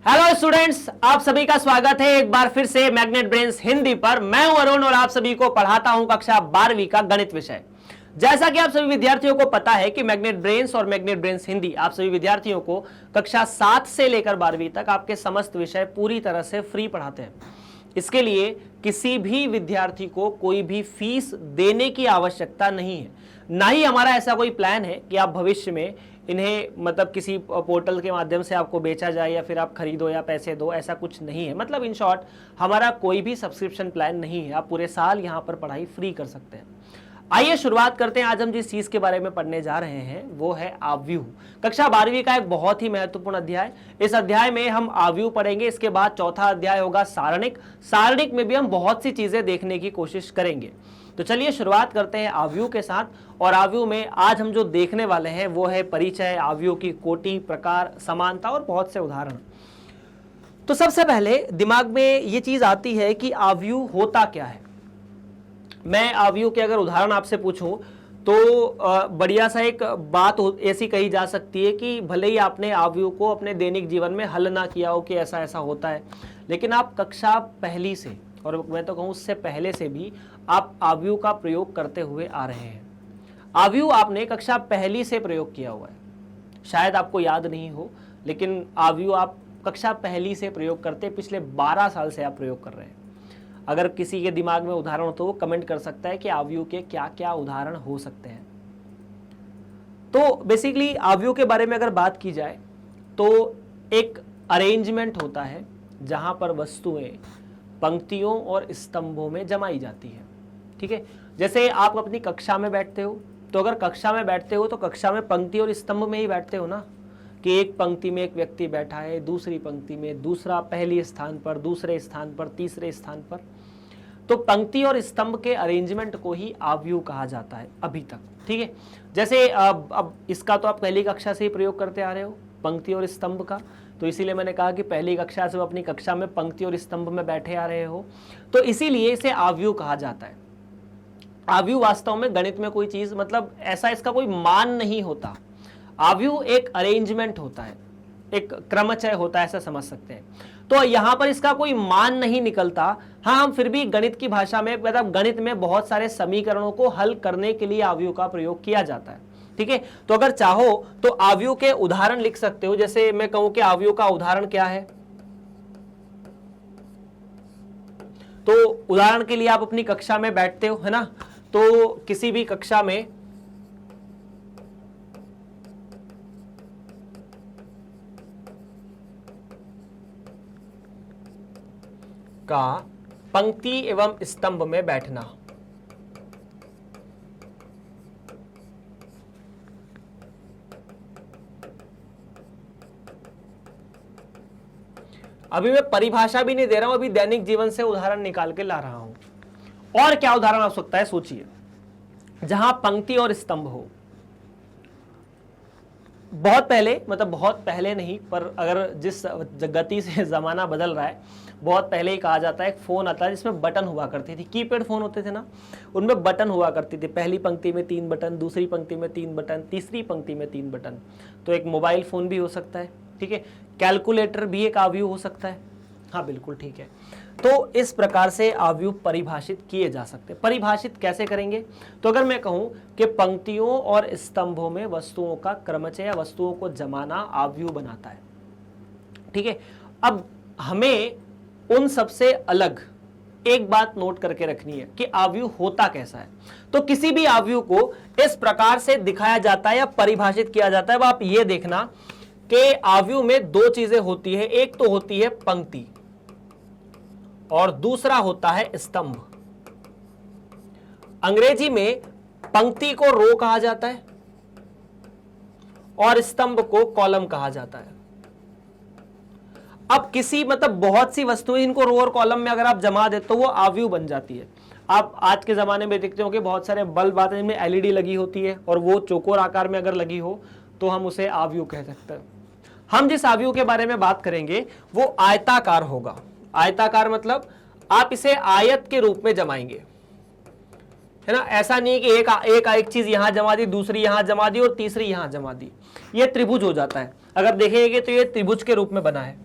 Hello students, आप सभी का स्वागत है एक बार फिर से मैग्नेट ब्रेन्स हिंदी पर। मैं हूं अरुण और आप सभी को पढ़ाता हूं कक्षा 12वीं का गणित विषय। जैसा कि आप सभी विद्यार्थियों को पता है कि मैग्नेट ब्रेन्स और मैग्नेट ब्रेन्स हिंदी आप सभी विद्यार्थियों को कक्षा 7 से लेकर 12वीं तक आपके समस्त विषय पूरी तरह से फ्री पढ़ाते हैं। इसके लिए किसी भी विद्यार्थी को कोई भी फीस देने की आवश्यकता नहीं है। ना ही हमारा ऐसा कोई प्लान है कि आप भविष्य में इन्हें मतलब किसी पोर्टल के माध्यम से आपको बेचा जाए या फिर आप खरीदो या पैसे दो, ऐसा कुछ नहीं है। मतलब इन शॉर्ट हमारा कोई भी सब्सक्रिप्शन प्लान नहीं है। आप पूरे साल यहाँ पर पढ़ाई फ्री कर सकते हैं। आइए शुरुआत करते हैं। आज हम जिस चीज के बारे में पढ़ने जा रहे हैं वो है आव्यूह। कक्षा 12वीं का एक बहुत ही महत्वपूर्ण अध्याय। इस अध्याय में हम आव्यूह पढ़ेंगे। इसके बाद चौथा अध्याय होगा सारणिक। सारणिक में भी हम बहुत सी चीजें देखने की कोशिश करेंगे। तो चलिए शुरुआत करते हैं आव्यूह के साथ। और आव्यूह में आज हम जो देखने वाले हैं वो है परिचय, आव्यूह की कोटि, प्रकार, समानता और बहुत से उदाहरण। तो सबसे पहले दिमाग में ये चीज आती है कि आव्यूह होता क्या है। मैं आव्यूह के अगर उदाहरण आपसे पूछूं तो बढ़िया सा एक बात ऐसी कही जा सकती है कि भले ही आपने आव्यूह को अपने दैनिक जीवन में हल ना किया हो कि ऐसा ऐसा होता है, लेकिन आप कक्षा पहली से और मैं तो कहूँ उससे पहले से भी आप आव्यूह का प्रयोग करते हुए आ रहे हैं। आव्यूह आपने कक्षा पहली से प्रयोग किया हुआ है। शायद आपको याद नहीं हो, लेकिन आव्यूह आप कक्षा पहली से प्रयोग करते, पिछले 12 साल से आप प्रयोग कर रहे हैं। अगर किसी के दिमाग में उदाहरण हो तो वो कमेंट कर सकता है कि आव्यूह के क्या क्या उदाहरण हो सकते हैं। तो बेसिकली आव्यूह के बारे में अगर बात की जाए तो एक अरेंजमेंट होता है जहां पर वस्तुएं पंक्तियों और स्तंभों में जमाई जाती है। ठीक है, जैसे आप अपनी कक्षा में बैठते हो तो अगर कक्षा में बैठते हो तो कक्षा में पंक्ति और स्तंभ में ही बैठते हो ना, कि एक पंक्ति में एक व्यक्ति बैठा है, दूसरी पंक्ति में दूसरा, पहले स्थान पर, दूसरे स्थान पर, तीसरे स्थान पर। तो पंक्ति और स्तंभ के अरेंजमेंट को ही आव्यूह कहा जाता है अभी तक। ठीक है, जैसे अब इसका तो आप पहली कक्षा से ही प्रयोग करते आ रहे हो, पंक्ति और स्तंभ का। तो इसीलिए मैंने कहा कि पहली कक्षा से अपनी कक्षा में पंक्ति और स्तंभ में बैठे आ रहे हो, तो इसीलिए इसे आव्यूह कहा जाता है। आव्यूह वास्तव में गणित में कोई चीज मतलब ऐसा इसका कोई मान नहीं होता। आव्यूह एक अरेंजमेंट होता है, एक क्रमचय होता है, ऐसा समझ सकते हैं। तो यहां पर इसका कोई मान नहीं निकलता। हाँ, हम फिर भी गणित की भाषा में मतलब गणित में बहुत सारे समीकरणों को हल करने के लिए आव्यूह का प्रयोग किया जाता है। ठीक है, तो अगर चाहो तो आव्यूह के उदाहरण लिख सकते हो। जैसे मैं कहूं कि आव्यूह का उदाहरण क्या है, तो उदाहरण के लिए आप अपनी कक्षा में बैठते हो, है ना, तो किसी भी कक्षा में का पंक्ति एवं स्तंभ में बैठना। अभी मैं परिभाषा भी नहीं दे रहा हूं, अभी दैनिक जीवन से उदाहरण निकाल के ला रहा हूं। और क्या उदाहरण हो सकता है, सोचिए। जहां पंक्ति और स्तंभ हो, बहुत पहले, मतलब बहुत पहले नहीं, पर अगर जिस गति से जमाना बदल रहा है, बहुत पहले ही कहा जाता है, एक फोन आता है जिसमें बटन हुआ करती थी, कीपैड फोन होते थे ना, उनमें बटन हुआ करती थी। पहली पंक्ति में 3 बटन, दूसरी पंक्ति में 3 बटन, तीसरी पंक्ति में 3 बटन। तो एक मोबाइल फोन भी हो सकता है। ठीक है, कैलकुलेटर भी एक आव्यूह हो सकता है। हाँ बिल्कुल ठीक है। तो इस प्रकार से आव्यूह परिभाषित किए जा सकते हैं। परिभाषित कैसे करेंगे, तो अगर मैं कहूं कि पंक्तियों और स्तंभों में वस्तुओं का क्रमचय या वस्तुओं को जमाना आव्यूह बनाता है। ठीक है, अब हमें उन सबसे अलग एक बात नोट करके रखनी है कि आव्यूह होता कैसा है। तो किसी भी आव्यूह को इस प्रकार से दिखाया जाता है या परिभाषित किया जाता है। अब आप ये देखना कि आव्यूह में 2 चीजें होती है, एक तो होती है पंक्ति और दूसरा होता है स्तंभ। अंग्रेजी में पंक्ति को रो कहा जाता है और स्तंभ को कॉलम कहा जाता है। अब किसी मतलब बहुत सी वस्तुएं इनको रो और कॉलम में अगर आप जमा देते तो वो आव्यूह बन जाती है। आप आज के जमाने में देखते हो कि बहुत सारे बल्ब आते हैं जिनमें एलईडी लगी होती है और वो चौकोर आकार में अगर लगी हो तो हम उसे आव्यूह कह सकते हैं। हम जिस आव्यूह के बारे में बात करेंगे वो आयताकार होगा। आयताकार मतलब आप इसे आयत के रूप में जमाएंगे, है ना। ऐसा नहीं कि एक चीज यहां जमा दी, दूसरी यहां जमा दी और तीसरी यहां जमा दी, ये त्रिभुज हो जाता है। अगर देखेंगे तो ये त्रिभुज के रूप में बना है।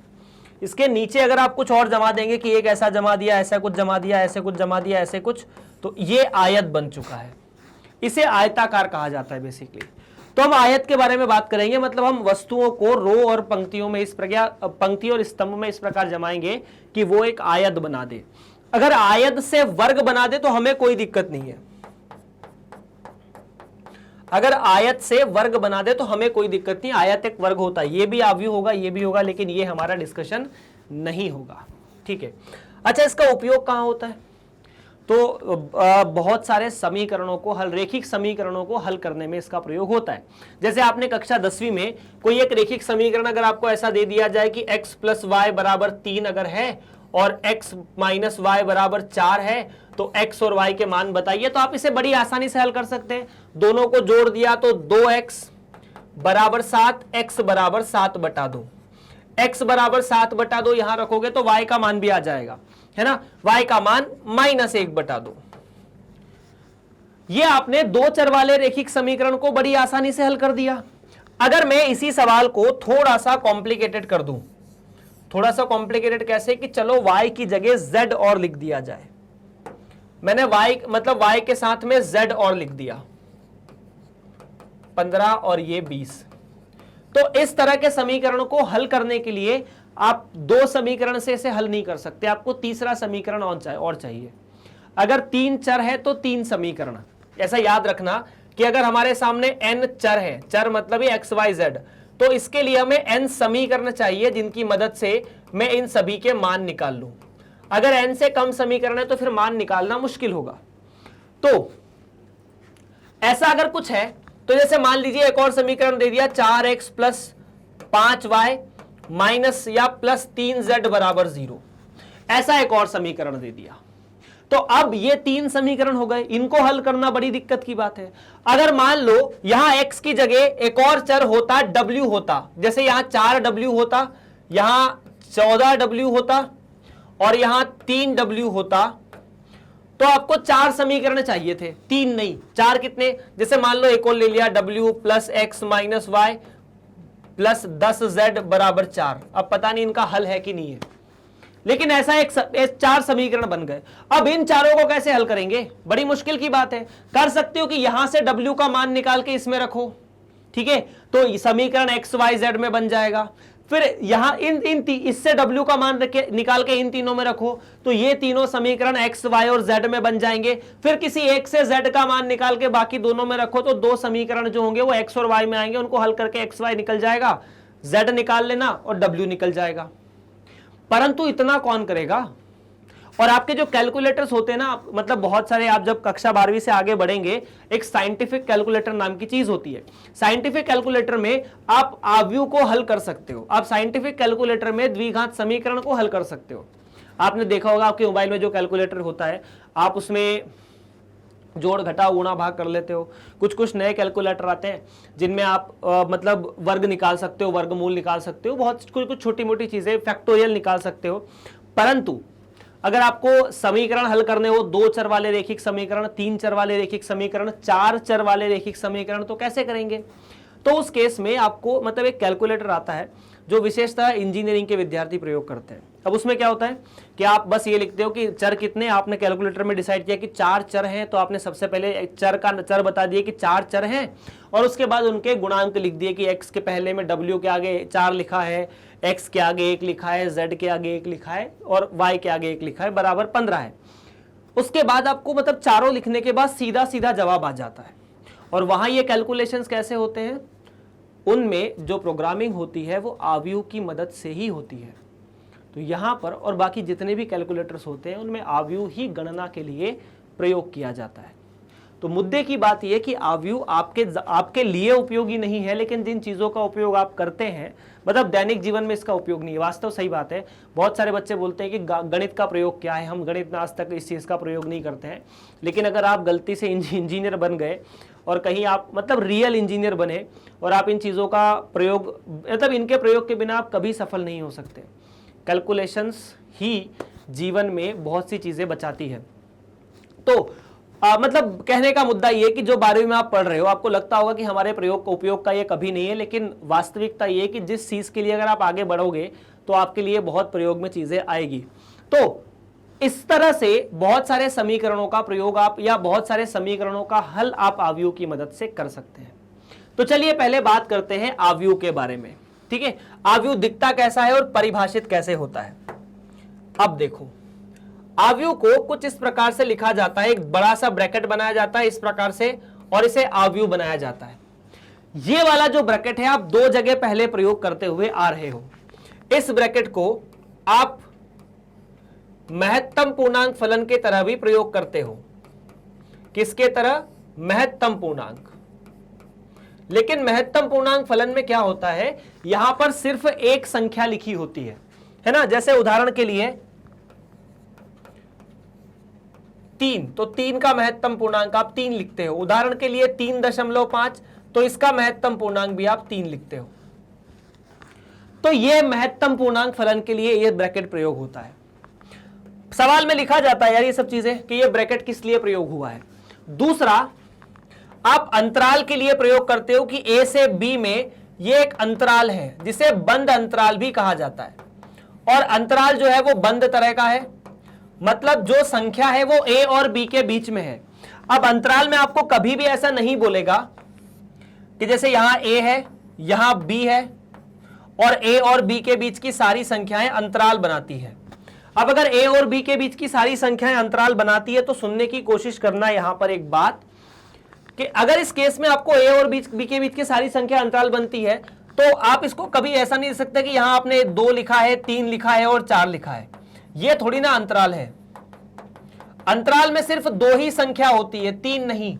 इसके नीचे अगर आप कुछ और जमा देंगे कि एक ऐसा जमा दिया, ऐसा कुछ जमा दिया, ऐसे कुछ जमा दिया, ऐसे कुछ, तो ये आयत बन चुका है। इसे आयताकार कहा जाता है बेसिकली। तो हम आयत के बारे में बात करेंगे, मतलब हम वस्तुओं को रो और पंक्तियों में इस प्रकार, पंक्ति और स्तंभ में इस प्रकार जमाएंगे कि वो एक आयत बना दे। अगर आयत से वर्ग बना दे तो हमें कोई दिक्कत नहीं है। अगर आयत से वर्ग बना दे तो हमें कोई दिक्कत नहीं, आयत एक वर्ग होता है, ये भी आव्यूह होगा, ये भी होगा, लेकिन ये हमारा डिस्कशन नहीं होगा, ठीक है। अच्छा, इसका उपयोग कहां होता है? तो बहुत सारे समीकरणों को हल, रेखिक समीकरणों को हल करने में इसका प्रयोग होता है। जैसे आपने कक्षा 10वीं में कोई एक रेखिक समीकरण अगर आपको ऐसा दे दिया जाए कि x + y = 3 अगर है और x - y = 4 है, तो x और y के मान बताइए, तो आप इसे बड़ी आसानी से हल कर सकते हैं। दोनों को जोड़ दिया तो 2x = 7, x = 7/2, x = 7/2 यहां रखोगे तो y का मान भी आ जाएगा, है ना, y का मान -1/2। ये आपने दो चर वाले रेखिक समीकरण को बड़ी आसानी से हल कर दिया। अगर मैं इसी सवाल को थोड़ा सा कॉम्प्लिकेटेड कर दूं, थोड़ा सा कॉम्प्लिकेटेड कैसे, कि चलो y की जगह z और लिख दिया जाए। मैंने y मतलब y के साथ में z और लिख दिया, 15 और ये 20। तो इस तरह के समीकरण को हल करने के लिए आप दो समीकरण से इसे हल नहीं कर सकते, आपको तीसरा समीकरण और चाहिए। अगर 3 चर है तो 3 समीकरण। ऐसा याद रखना कि अगर हमारे सामने n चर है, चर मतलब ही x, y, z, तो इसके लिए हमें n समीकरण चाहिए जिनकी मदद से मैं इन सभी के मान निकाल लूं। अगर n से कम समीकरण है तो फिर मान निकालना मुश्किल होगा। तो ऐसा अगर कुछ है तो जैसे मान लीजिए एक और समीकरण दे दिया, 4x + 5y माइनस या +3z = 0, ऐसा एक और समीकरण दे दिया। तो अब ये 3 समीकरण हो गए, इनको हल करना बड़ी दिक्कत की बात है। अगर मान लो यहां x की जगह एक और चर होता, w होता, जैसे यहां 4w होता, यहां 14w होता और यहां 3w होता, तो आपको 4 समीकरण चाहिए थे, 3 नहीं, 4 कितने? जैसे मान लो एक और ले लिया, w + x - y + 10z = 4। अब पता नहीं इनका हल है कि नहीं है, लेकिन ऐसा एक 4 समीकरण बन गए। अब इन चारों को कैसे हल करेंगे? बड़ी मुश्किल की बात है। कर सकते हो कि यहां से w का मान निकाल के इसमें रखो, ठीक है, तो समीकरण x, y, z में बन जाएगा। फिर यहां इससे w का मान निकाल के इन तीनों में रखो, तो ये तीनों समीकरण x, y और z में बन जाएंगे। फिर किसी एक से z का मान निकाल के बाकी दोनों में रखो, तो 2 समीकरण जो होंगे वो x और y में आएंगे, उनको हल करके x, y निकल जाएगा, z निकाल लेना और w निकल जाएगा। परंतु इतना कौन करेगा? और आपके जो कैलकुलेटर्स होते हैं ना, मतलब बहुत सारे, आप जब कक्षा 12वीं से आगे बढ़ेंगे, एक साइंटिफिक कैलकुलेटर नाम की चीज होती है। साइंटिफिक कैलकुलेटर में आप आव्यूह को हल कर सकते हो, आप साइंटिफिक कैलकुलेटर में द्विघात समीकरण को हल कर सकते हो। आपने देखा होगा आपके मोबाइल में जो कैलकुलेटर होता है, आप उसमें जोड़ घटा गुणा भाग कर लेते हो। कुछ नए कैलकुलेटर आते हैं जिनमें आप मतलब वर्ग निकाल सकते हो, वर्गमूल निकाल सकते हो, बहुत कुछ छोटी मोटी चीजें, फैक्टोरियल निकाल सकते हो। परंतु अगर आपको समीकरण हल करने हो, 2 चर वाले रेखिक समीकरण, 3 चर वाले रेखिक समीकरण, 4 चर वाले रेखिक समीकरण, तो कैसे करेंगे? तो उस केस में आपको मतलब एक कैलकुलेटर आता है जो विशेषतः इंजीनियरिंग के विद्यार्थी प्रयोग करते हैं। अब उसमें क्या होता है कि आप बस ये लिखते हो कि चर कितने, आपने कैलकुलेटर में डिसाइड किया कि 4 चर हैं, तो आपने सबसे पहले चर बता दिए कि 4 चर हैं, और उसके बाद उनके गुणांक लिख दिए कि x के पहले में w के आगे 4 लिखा है, x के आगे 1 लिखा है, z के आगे 1 लिखा है और y के आगे 1 लिखा है, बराबर 15 है। उसके बाद आपको मतलब चारों लिखने के बाद सीधा सीधा जवाब आ जाता है। और वहां ये कैलकुलेशंस कैसे होते हैं? उनमें जो प्रोग्रामिंग होती है वो आव्यूह की मदद से ही होती है। तो यहाँ पर और बाकी जितने भी कैलकुलेटर्स होते हैं उनमें आव्यूह ही गणना के लिए प्रयोग किया जाता है। तो मुद्दे की बात यह कि आव्यूह आपके लिए उपयोगी नहीं है, लेकिन जिन चीज़ों का उपयोग आप करते हैं, मतलब दैनिक जीवन में इसका उपयोग नहीं है। वास्तव सही बात है, बहुत सारे बच्चे बोलते हैं कि गणित का प्रयोग क्या है, हम गणित में आज तक इस चीज़ का प्रयोग नहीं करते हैं। लेकिन अगर आप गलती से इंजीनियर बन गए और कहीं आप मतलब रियल इंजीनियर बने और आप इन चीज़ों का प्रयोग, मतलब इनके प्रयोग के बिना आप कभी सफल नहीं हो सकते। कैलकुलेशंस ही जीवन में बहुत सी चीज़ें बचाती है। तो मतलब कहने का मुद्दा ये कि जो 12वीं में आप पढ़ रहे हो, आपको लगता होगा कि हमारे प्रयोग का उपयोग का ये कभी नहीं है, लेकिन वास्तविकता ये कि जिस चीज़ के लिए अगर आप आगे बढ़ोगे तो आपके लिए बहुत प्रयोग में चीजें आएगी। तो इस तरह से बहुत सारे समीकरणों का प्रयोग आप या बहुत सारे समीकरणों का हल आप आव्यूह की मदद से कर सकते हैं। तो चलिए पहले बात करते हैं आव्यूह के बारे में, ठीक है। आव्यूह दिखता कैसा है और परिभाषित कैसे होता है। अब देखो, आव्यूह को कुछ इस प्रकार से लिखा जाता है, एक बड़ा सा ब्रैकेट बनाया जाता है इस प्रकार से, और इसे आव्यूह बनाया जाता है। ये वाला जो ब्रैकेट है आप दो जगह पहले प्रयोग करते हुए आ रहे हो। इस ब्रैकेट को आप महत्तम पूर्णांक फलन के तरह भी प्रयोग करते हो। किसके तरह? महत्तम पूर्णांक। लेकिन महत्तम पूर्णांक फलन में क्या होता है, यहां पर सिर्फ एक संख्या लिखी होती है ना। जैसे उदाहरण के लिए 3, तो 3 का महत्तम पूर्णांक आप 3 लिखते हो। उदाहरण के लिए 3.5, तो इसका महत्तम पूर्णांक भी आप 3 लिखते हो। तो यह महत्तम पूर्णांक फलन के लिए यह ब्रैकेट प्रयोग होता है। सवाल में लिखा जाता है यार ये सब चीजें कि यह ब्रैकेट किस लिए प्रयोग हुआ है। दूसरा, आप अंतराल के लिए प्रयोग करते हो कि ए से बी में यह एक अंतराल है जिसे बंद अंतराल भी कहा जाता है। और अंतराल जो है वो बंद तरह का है, मतलब जो संख्या है वो ए और बी के बीच में है। अब अंतराल में आपको कभी भी ऐसा नहीं बोलेगा कि जैसे यहां ए है, यहां बी है और ए और बी के बीच की सारी संख्याएं अंतराल बनाती है। अब अगर ए और बी के बीच की सारी संख्याएं अंतराल बनाती है तो सुनने की कोशिश करना यहां पर एक बात कि अगर इस केस में आपको ए और बी के बीच की सारी संख्या अंतराल बनती है तो आप इसको कभी ऐसा नहीं लिख सकते कि यहां आपने 2 लिखा है, 3 लिखा है और 4 लिखा है। यह थोड़ी ना अंतराल है। अंतराल में सिर्फ 2 ही संख्या होती है, 3 नहीं,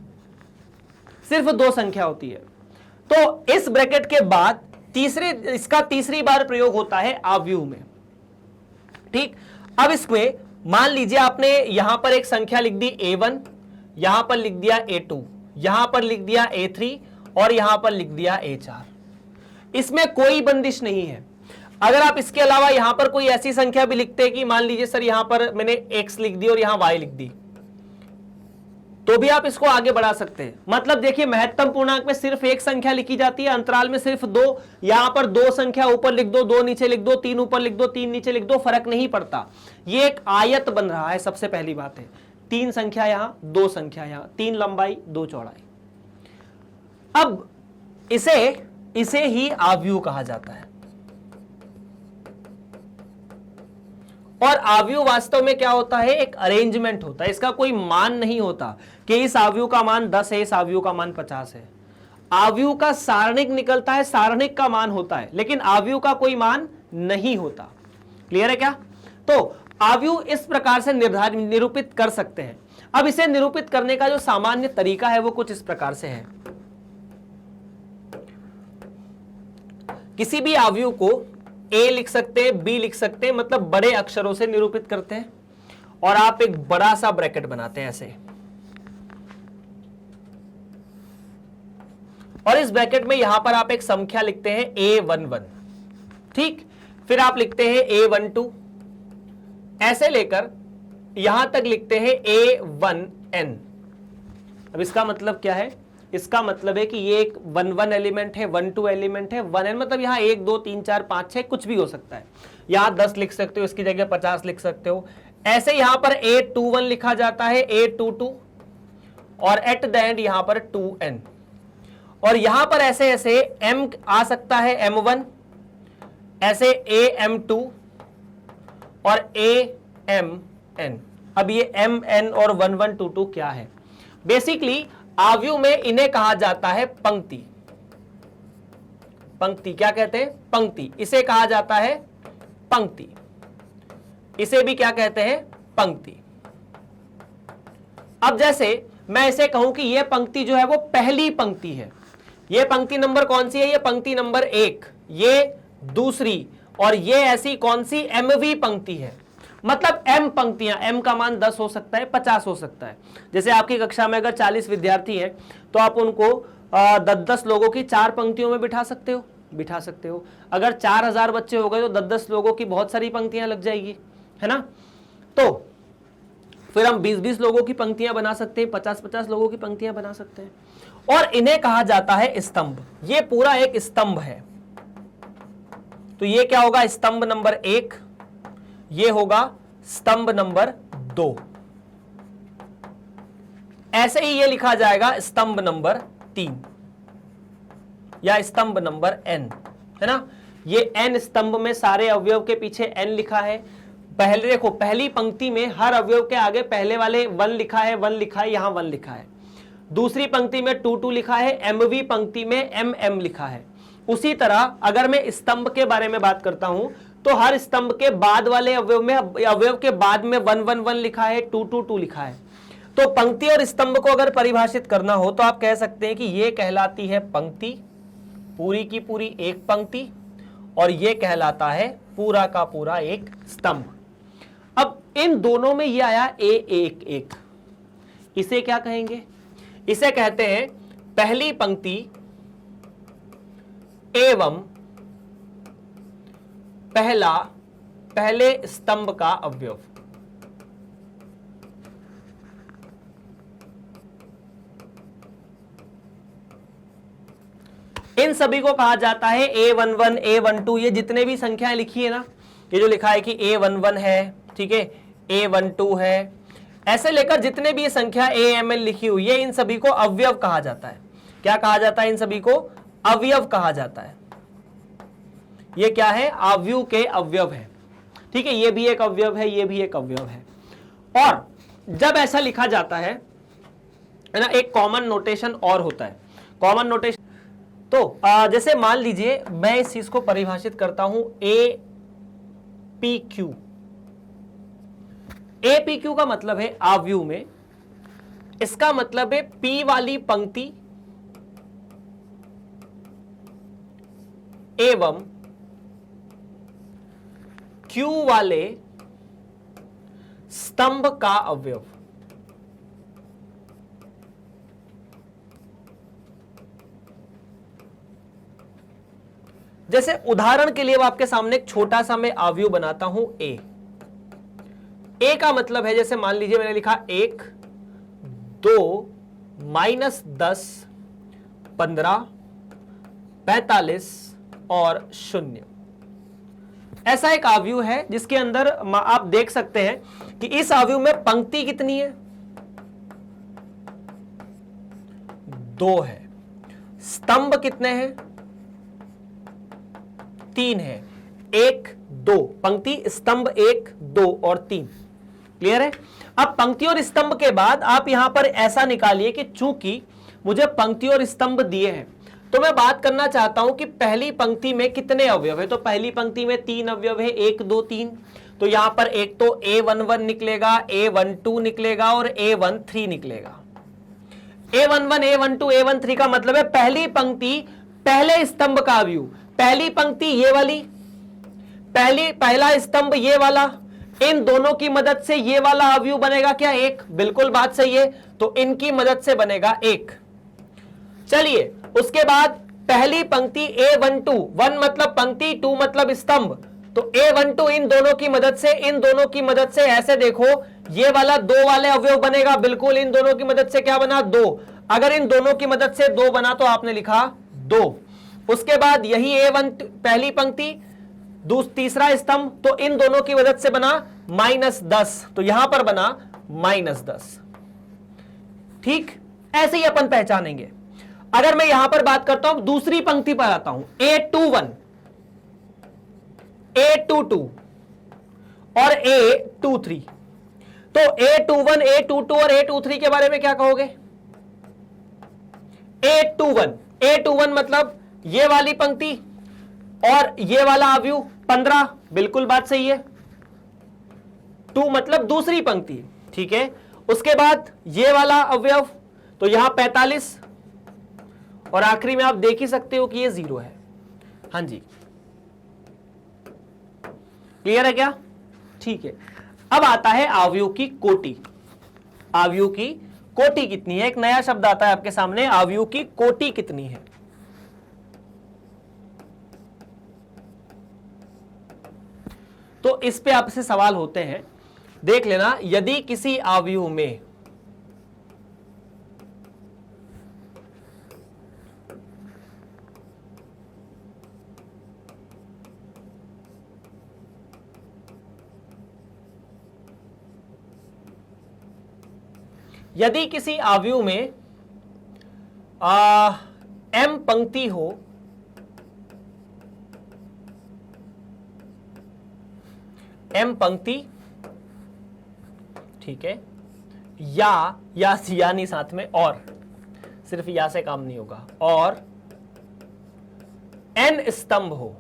सिर्फ 2 संख्या होती है। तो इस ब्रैकेट के बाद इसका तीसरी बार प्रयोग होता है आव्यूह में, ठीक। अब इसमें मान लीजिए आपने यहां पर एक संख्या लिख दी a1, यहां पर लिख दिया a2, यहां पर लिख दिया a3 और यहां पर लिख दिया a4। इसमें कोई बंदिश नहीं है। अगर आप इसके अलावा यहां पर कोई ऐसी संख्या भी लिखते हैं कि मान लीजिए सर यहां पर मैंने x लिख दी और यहां y लिख दी, तो भी आप इसको आगे बढ़ा सकते हैं। मतलब देखिए, महत्तम पूर्णांक में सिर्फ एक संख्या लिखी जाती है, अंतराल में सिर्फ 2। यहां पर 2 संख्या ऊपर लिख दो, 2 नीचे लिख दो, 3 ऊपर लिख दो, 3 नीचे लिख दो, फर्क नहीं पड़ता। ये एक आयत बन रहा है। सबसे पहली बात है 3 संख्या यहां, 2 संख्या यहां, 3 लंबाई 2 चौड़ाई। अब इसे ही आव्यूह कहा जाता है। और आव्यूह वास्तव में क्या होता है, एक अरेंजमेंट होता है। इसका कोई मान नहीं होता कि इस आव्यूह का मान 10 है, इस आव्यूह का मान 50 है। आव्यूह का सारणिक निकलता है, सारणिक का मान होता है, लेकिन आव्यूह का कोई मान नहीं होता। क्लियर है क्या? तो आव्यूह इस प्रकार से निरूपित कर सकते हैं। अब इसे निरूपित करने का जो सामान्य तरीका है वो कुछ इस प्रकार से है। किसी भी आव्यूह को ए लिख सकते हैं, बी लिख सकते हैं, मतलब बड़े अक्षरों से निरूपित करते हैं और आप एक बड़ा सा ब्रैकेट बनाते हैं ऐसे। और इस ब्रैकेट में यहां पर आप एक संख्या लिखते हैं a11, ठीक। फिर आप लिखते हैं a12, ऐसे लेकर यहां तक लिखते हैं a1n। अब इसका मतलब क्या है? इसका मतलब है कि ये एक 1 एलिमेंट है, 1 एलिमेंट है, 1n मतलब यहाँ 1 2 3 4 5 6 कुछ भी हो सकता है। यहाँ 10 लिख सकते हो, इसकी जगह 50 लिख सकते हो। ऐसे यहाँ पर a21 लिखा जाता है, a22 और एट द एंड यहाँ पर 2n। और यहाँ पर ऐसे ऐसे m आ सकता है, m1, ऐसे am2 और amn। अब ये mn और 1 1 2 2 क्या है? बेसिकली आव्यूह में इन्हें कहा जाता है पंक्ति। पंक्ति क्या कहते हैं? पंक्ति। इसे कहा जाता है पंक्ति। इसे भी क्या कहते हैं? पंक्ति। अब जैसे मैं इसे कहूं कि यह पंक्ति जो है वो पहली पंक्ति है। यह पंक्ति नंबर कौन सी है? यह पंक्ति नंबर 1, ये दूसरी, और ये ऐसी कौन सी? mवी पंक्ति है। मतलब m पंक्तियां, m का मान 10 हो सकता है, 50 हो सकता है। जैसे आपकी कक्षा में अगर 40 विद्यार्थी हैं तो आप उनको 10-10 लोगों की 4 पंक्तियों में बिठा सकते हो। अगर 4000 बच्चे हो गए तो 10-10 लोगों की बहुत सारी पंक्तियां लग जाएगी, है ना। तो फिर हम 20-20 लोगों की पंक्तियां बना सकते हैं, 50-50 लोगों की पंक्तियां बना सकते हैं। और इन्हें कहा जाता है स्तंभ। ये पूरा एक स्तंभ है। तो ये क्या होगा, स्तंभ नंबर 1, ये होगा स्तंभ नंबर 2। ऐसे ही ये लिखा जाएगा स्तंभ नंबर 3 या स्तंभ नंबर n, है ना। ये n स्तंभ में सारे अवयव के पीछे n लिखा है। पहले देखो, पहली पंक्ति में हर अवयव के आगे पहले वाले 1 लिखा है, 1 लिखा है, यहां 1 लिखा है। दूसरी पंक्ति में 2 2 लिखा है, mv पंक्ति में mm लिखा है। उसी तरह अगर मैं स्तंभ के बारे में बात करता हूं तो हर स्तंभ के बाद वाले अवयव के बाद में 1 1 1 लिखा है, 2 2 2 लिखा है। तो पंक्ति और स्तंभ को अगर परिभाषित करना हो तो आप कह सकते हैं कि यह कहलाती है पंक्ति, पूरी की पूरी एक पंक्ति, और यह कहलाता है पूरा का पूरा एक स्तंभ। अब इन दोनों में यह आया A11, इसे क्या कहेंगे? इसे कहते हैं पहली पंक्ति एवं पहले स्तंभ का अवयव। इन सभी को कहा जाता है A11, A12। ये जितने भी संख्याएं लिखी है ना, ये जो लिखा है कि A11 है, ठीक है, A12 है, ऐसे लेकर जितने भी ये संख्या AML लिखी हुई है, इन सभी को अवयव कहा जाता है। क्या कहा जाता है? इन सभी को अवयव कहा जाता है। ये क्या है? आव्यूह के अवयव है, ठीक है। ये भी एक अवयव है, ये भी एक अवयव है। और जब ऐसा लिखा जाता है ना, एक कॉमन नोटेशन और होता है। कॉमन नोटेशन तो जैसे मान लीजिए मैं इस चीज को परिभाषित करता हूं APQ। APQ का मतलब है आव्यूह में, इसका मतलब है P वाली पंक्ति एवं Q वाले स्तंभ का अवयव। जैसे उदाहरण के लिए आपके सामने एक छोटा सा मैं आव्यूह बनाता हूं A का मतलब है, जैसे मान लीजिए मैंने लिखा 1 2 -10 15 45 और 0। ऐसा एक आव्यूह है जिसके अंदर आप देख सकते हैं कि इस आव्यूह में पंक्ति कितनी है? 2 है। स्तंभ कितने हैं? 3 है। 1 2 पंक्ति, स्तंभ 1 2 और 3। क्लियर है? अब पंक्ति और स्तंभ के बाद आप यहां पर ऐसा निकालिए कि चूंकि मुझे पंक्ति और स्तंभ दिए हैं तो मैं बात करना चाहता हूं कि पहली पंक्ति में कितने अवयव है। तो पहली पंक्ति में 3 अवयव है, 1 2 3। तो यहां पर एक तो A11 निकलेगा, A12 निकलेगा और A13 निकलेगा। A11 A12 A13 का मतलब है पहली पंक्ति पहले स्तंभ का अवयव। पहली पंक्ति ये वाली, पहला स्तंभ ये वाला, इन दोनों की मदद से ये वाला अवयव बनेगा क्या? 1। बिल्कुल बात सही है। तो इनकी मदद से बनेगा 1। चलिए, उसके बाद पहली पंक्ति A12, 1 मतलब पंक्ति, 2 मतलब स्तंभ। तो A12 इन दोनों की मदद से ऐसे देखो, ये वाला 2 वाले अवयव बनेगा। बिल्कुल, इन दोनों की मदद से क्या बना? 2। अगर इन दोनों की मदद से 2 बना तो आपने लिखा 2। उसके बाद यही A1 पहली पंक्ति, तीसरा स्तंभ, तो इन दोनों की मदद से बना -10। तो यहां पर बना -10। ठीक, ऐसे ही अपन पहचानेंगे। अगर मैं यहां पर बात करता हूं, दूसरी पंक्ति पर आता हूं, A21 A22 और A23। तो A21 A22 और A23 के बारे में क्या कहोगे? A21 मतलब ये वाली पंक्ति और ये वाला अवयव 15। बिल्कुल बात सही है। 2 मतलब दूसरी पंक्ति, ठीक है। उसके बाद ये वाला अवयव, तो यहां 45 और आखिरी में आप देख ही सकते हो कि ये 0 है। हां जी, क्लियर है क्या? ठीक है। अब आता है अवयव की कोटि। अवयव की कोटि कितनी है? एक नया शब्द आता है आपके सामने, अवयव की कोटि कितनी है। तो इस पे आपसे सवाल होते हैं, देख लेना। यदि किसी अवयव में यदि किसी आव्यूह में m पंक्ति हो, m पंक्ति, ठीक है, या नहीं साथ में, और सिर्फ या से काम नहीं होगा, और n स्तंभ हो,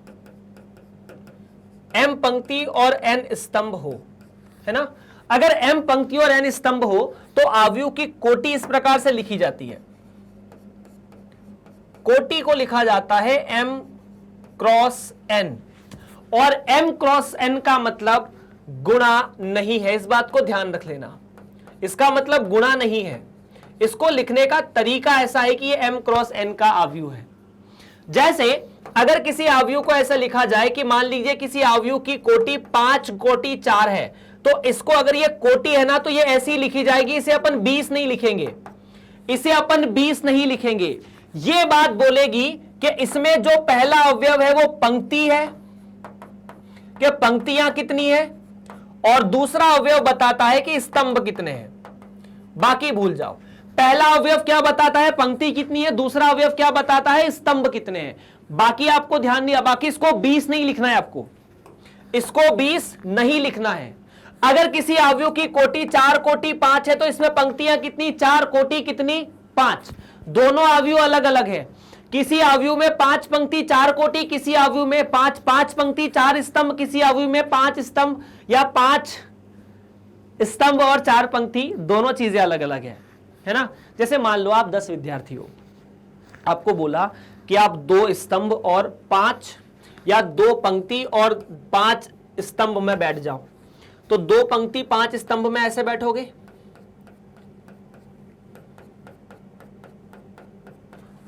m पंक्ति और n स्तंभ हो, है ना। अगर m पंक्ति और n स्तंभ हो तो आव्यूह की कोटि इस प्रकार से लिखी जाती है। कोटि को लिखा जाता है m क्रॉस n, और m क्रॉस n का मतलब गुणा नहीं है, इस बात को ध्यान रख लेना। इसका मतलब गुणा नहीं है, इसको लिखने का तरीका ऐसा है कि ये m क्रॉस n का आव्यूह है। जैसे अगर किसी आव्यूह को ऐसा लिखा जाए कि मान लीजिए किसी आव्यूह की कोटि 5 कोटि 4 है, तो इसको अगर ये कोटि है ना तो ये ऐसी लिखी जाएगी, इसे अपन 20 नहीं लिखेंगे, इसे अपन 20 नहीं लिखेंगे। ये बात बोलेगी कि इसमें जो पहला अवयव है वो पंक्ति है, कि पंक्तियां कितनी है, और दूसरा अवयव बताता है कि स्तंभ कितने हैं। बाकी भूल जाओ, पहला अवयव क्या बताता है, पंक्ति कितनी है, दूसरा अवयव क्या बताता है, स्तंभ कितने हैं। बाकी आपको ध्यान दिया, बाकी इसको 20 नहीं लिखना है, आपको इसको 20 नहीं लिखना है। अगर किसी आव्यूह की कोटि 4 कोटि 5 है तो इसमें पंक्तियां कितनी, 4 कोटि कितनी, 5। दोनों आव्यूह अलग अलग है। किसी आव्यूह में 5 पंक्ति 4 कोटि, किसी आव्यूह में 5 पंक्ति 4 स्तंभ, किसी आव्यूह में 5 स्तंभ या 5 स्तंभ और 4 पंक्ति, दोनों चीजें अलग अलग है ना। जैसे मान लो आप 10 विद्यार्थी हो, आपको बोला कि आप 2 स्तंभ और 5 या 2 पंक्ति और 5 स्तंभ में बैठ जाओ, तो 2 पंक्ति 5 स्तंभ में ऐसे बैठोगे,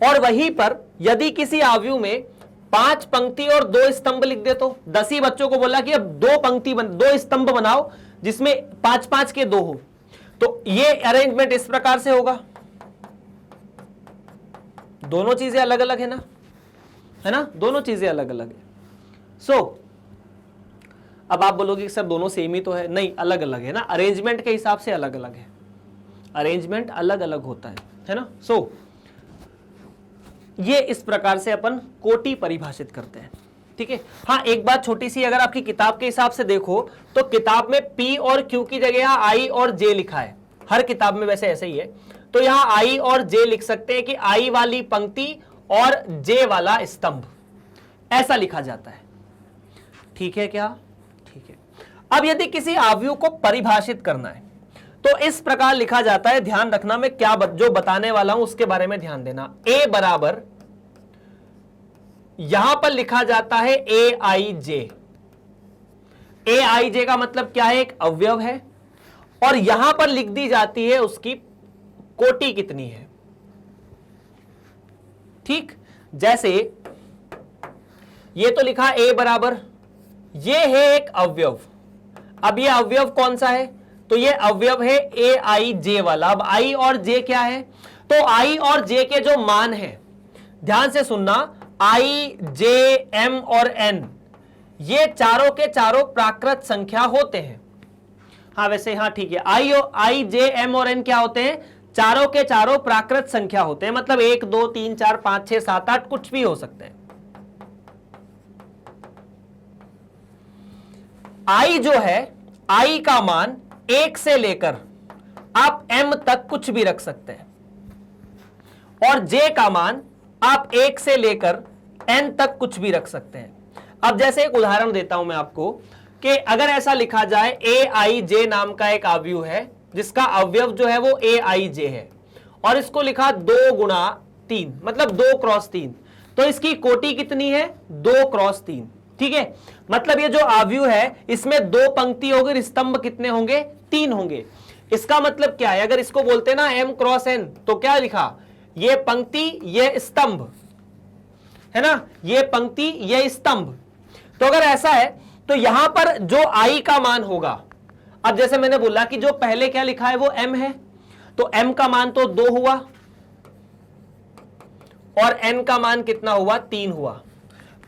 और वहीं पर यदि किसी आव्यूह में 5 पंक्ति और 2 स्तंभ लिख दे तो 10 ही बच्चों को बोला कि अब 2 पंक्ति 2 स्तंभ बनाओ जिसमें 5 के 2 हो, तो ये अरेंजमेंट इस प्रकार से होगा। दोनों चीजें अलग अलग है ना, दोनों चीजें अलग अलग है। सो अब आप बोलोगे कि सर दोनों सेम ही तो है, नहीं, अलग अलग है ना, अरेंजमेंट के हिसाब से अलग अलग है, अरेंजमेंट अलग अलग होता है ना। सो ये इस प्रकार से अपन कोटि परिभाषित करते हैं, ठीक है। हाँ, एक बात छोटी सी, अगर आपकी किताब के हिसाब से देखो तो किताब में P और Q की जगह यहाँ I और J लिखा है, हर किताब में वैसे ऐसे ही है, तो यहाँ I और J लिख सकते हैं कि I वाली पंक्ति और J वाला स्तंभ, ऐसा लिखा जाता है, ठीक है क्या, ठीक है। अब यदि किसी आव्यूह को परिभाषित करना है तो इस प्रकार लिखा जाता है। ध्यान रखना, मैं क्या जो बताने वाला हूं उसके बारे में ध्यान देना। A बराबर, यहां पर लिखा जाता है AIJ। AIJ का मतलब क्या है, एक अवयव है, और यहां पर लिख दी जाती है उसकी कोटि कितनी है, ठीक। जैसे ये तो लिखा A बराबर, ये है एक अवयव। अब ये अवयव कौन सा है, तो ये अवयव है AIJ वाला। अब I और J क्या है, तो I और J के जो मान है, ध्यान से सुनना, I, J, M और N, ये चारों के चारों प्राकृत संख्या होते हैं। हाँ वैसे, हाँ ठीक है, I, J, M और N क्या होते हैं, चारों के चारों प्राकृत संख्या होते हैं, मतलब 1 2 3 4 5 6 7 8 कुछ भी हो सकते हैं। I जो है, I का मान 1 से लेकर आप M तक कुछ भी रख सकते हैं, और J का मान आप 1 से लेकर N तक कुछ भी रख सकते हैं। अब जैसे एक उदाहरण देता हूं मैं आपको कि अगर ऐसा लिखा जाए AIJ नाम का एक आव्यूह है जिसका अवयव जो है वो AIJ है, और इसको लिखा 2 गुणा 3, मतलब 2 क्रॉस 3, तो इसकी कोटि कितनी है, 2 क्रॉस 3, ठीक है। मतलब ये जो आव्यूह है इसमें 2 पंक्ति होगी, स्तंभ कितने होंगे, 3 होंगे। इसका मतलब क्या है, अगर इसको बोलते ना M क्रॉस N, तो क्या लिखा, ये पंक्ति ये स्तंभ है ना, ये पंक्ति ये स्तंभ। तो अगर ऐसा है तो यहां पर जो I का मान होगा, अब जैसे मैंने बोला कि जो पहले क्या लिखा है वो M है, तो M का मान तो 2 हुआ, और N का मान कितना हुआ, 3 हुआ।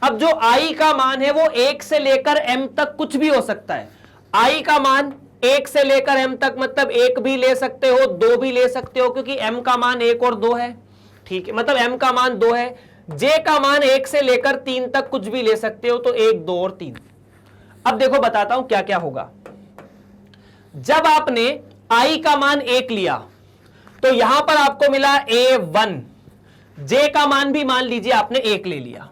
अब जो I का मान है वो 1 से लेकर M तक कुछ भी हो सकता है। I का मान 1 से लेकर m तक मतलब 1 भी ले सकते हो, 2 भी ले सकते हो, क्योंकि m का मान 1 और 2 है, ठीक है, मतलब m का मान 2 है। j का मान 1 से लेकर 3 तक कुछ भी ले सकते हो, तो 1, 2 और 3। अब देखो बताता हूं क्या क्या होगा। जब आपने i का मान 1 लिया तो यहां पर आपको मिला a1, j का मान भी मान लीजिए आपने 1 ले लिया।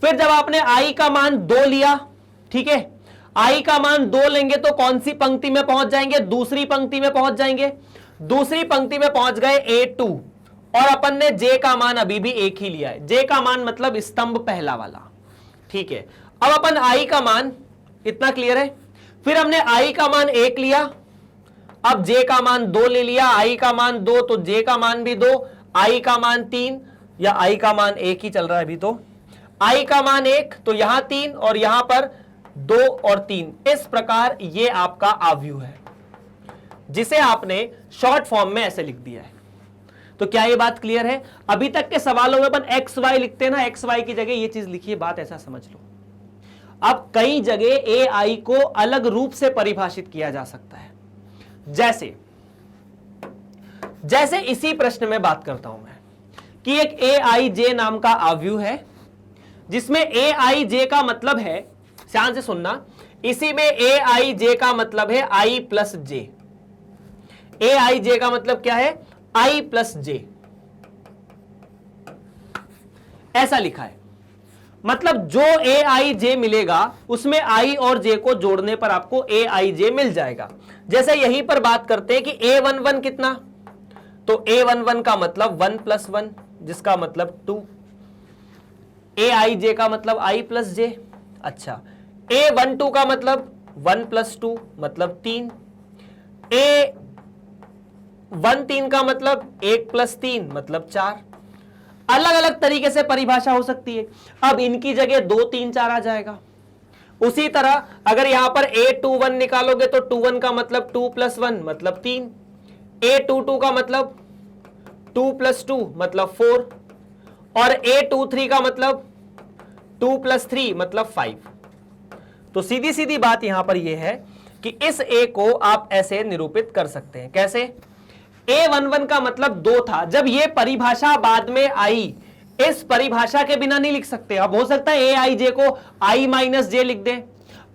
फिर जब आपने i का मान 2 लिया, ठीक है, i का मान 2 लेंगे तो कौन सी पंक्ति में पहुंच जाएंगे? दूसरी पंक्ति में पहुंच जाएंगे। दूसरी पंक्ति में पहुंच गए a2, और अपन ने j का मान अभी भी 1 ही लिया है। j का मान मतलब स्तंभ पहला वाला, ठीक है। अब अपन i का मान, इतना क्लियर है? फिर हमने i का मान 1 लिया, अब j का मान 2 ले लिया, i का मान 2 तो j का मान भी 2, i का मान 3, या i का मान 1 ही चल रहा है अभी, तो i का मान 1 तो यहां 3 और यहां पर 2 और 3। इस प्रकार ये आपका आव्यूह है, जिसे आपने शॉर्ट फॉर्म में ऐसे लिख दिया है। तो क्या ये बात क्लियर है? अभी तक के सवालों में अपन एक्स वाई लिखते हैं ना, एक्स वाई की जगह ये चीज लिखिए, बात ऐसा समझ लो। अब कई जगह ए आई को अलग रूप से परिभाषित किया जा सकता है, जैसे इसी प्रश्न में बात करता हूं मैं कि एक ए आई जे नाम का आव्यूह है, जिसमें ए आई जे का मतलब है, ध्यान से सुनना, इसी में ए आई जे का मतलब है आई प्लस जे। ए आई जे का मतलब क्या है? आई प्लस जे, ऐसा लिखा है। मतलब जो ए आई जे मिलेगा उसमें आई और जे को जोड़ने पर आपको ए आई जे मिल जाएगा। जैसे यहीं पर बात करते हैं कि ए वन वन कितना, तो ए वन वन का मतलब 1 + 1, जिसका मतलब 2। ए आई जे का मतलब आई प्लस जे। अच्छा, ए 1 2 का मतलब 1 + 2 मतलब 3। ए 1 3 का मतलब 1 + 3 मतलब 4। अलग अलग तरीके से परिभाषा हो सकती है। अब इनकी जगह 2 3 4 आ जाएगा। उसी तरह अगर यहां पर A21 निकालोगे तो 21 का मतलब 2 + 1 मतलब 3। A22 का मतलब 2 + 2 मतलब 4, और A23 का मतलब 2 + 3 मतलब 5। तो सीधी सीधी बात यहां पर यह है कि इस A को आप ऐसे निरूपित कर सकते हैं। कैसे? A11 का मतलब 2 था, जब ये परिभाषा बाद में आई, इस परिभाषा के बिना नहीं लिख सकते। अब हो सकता है AIJ को I - J लिख दें,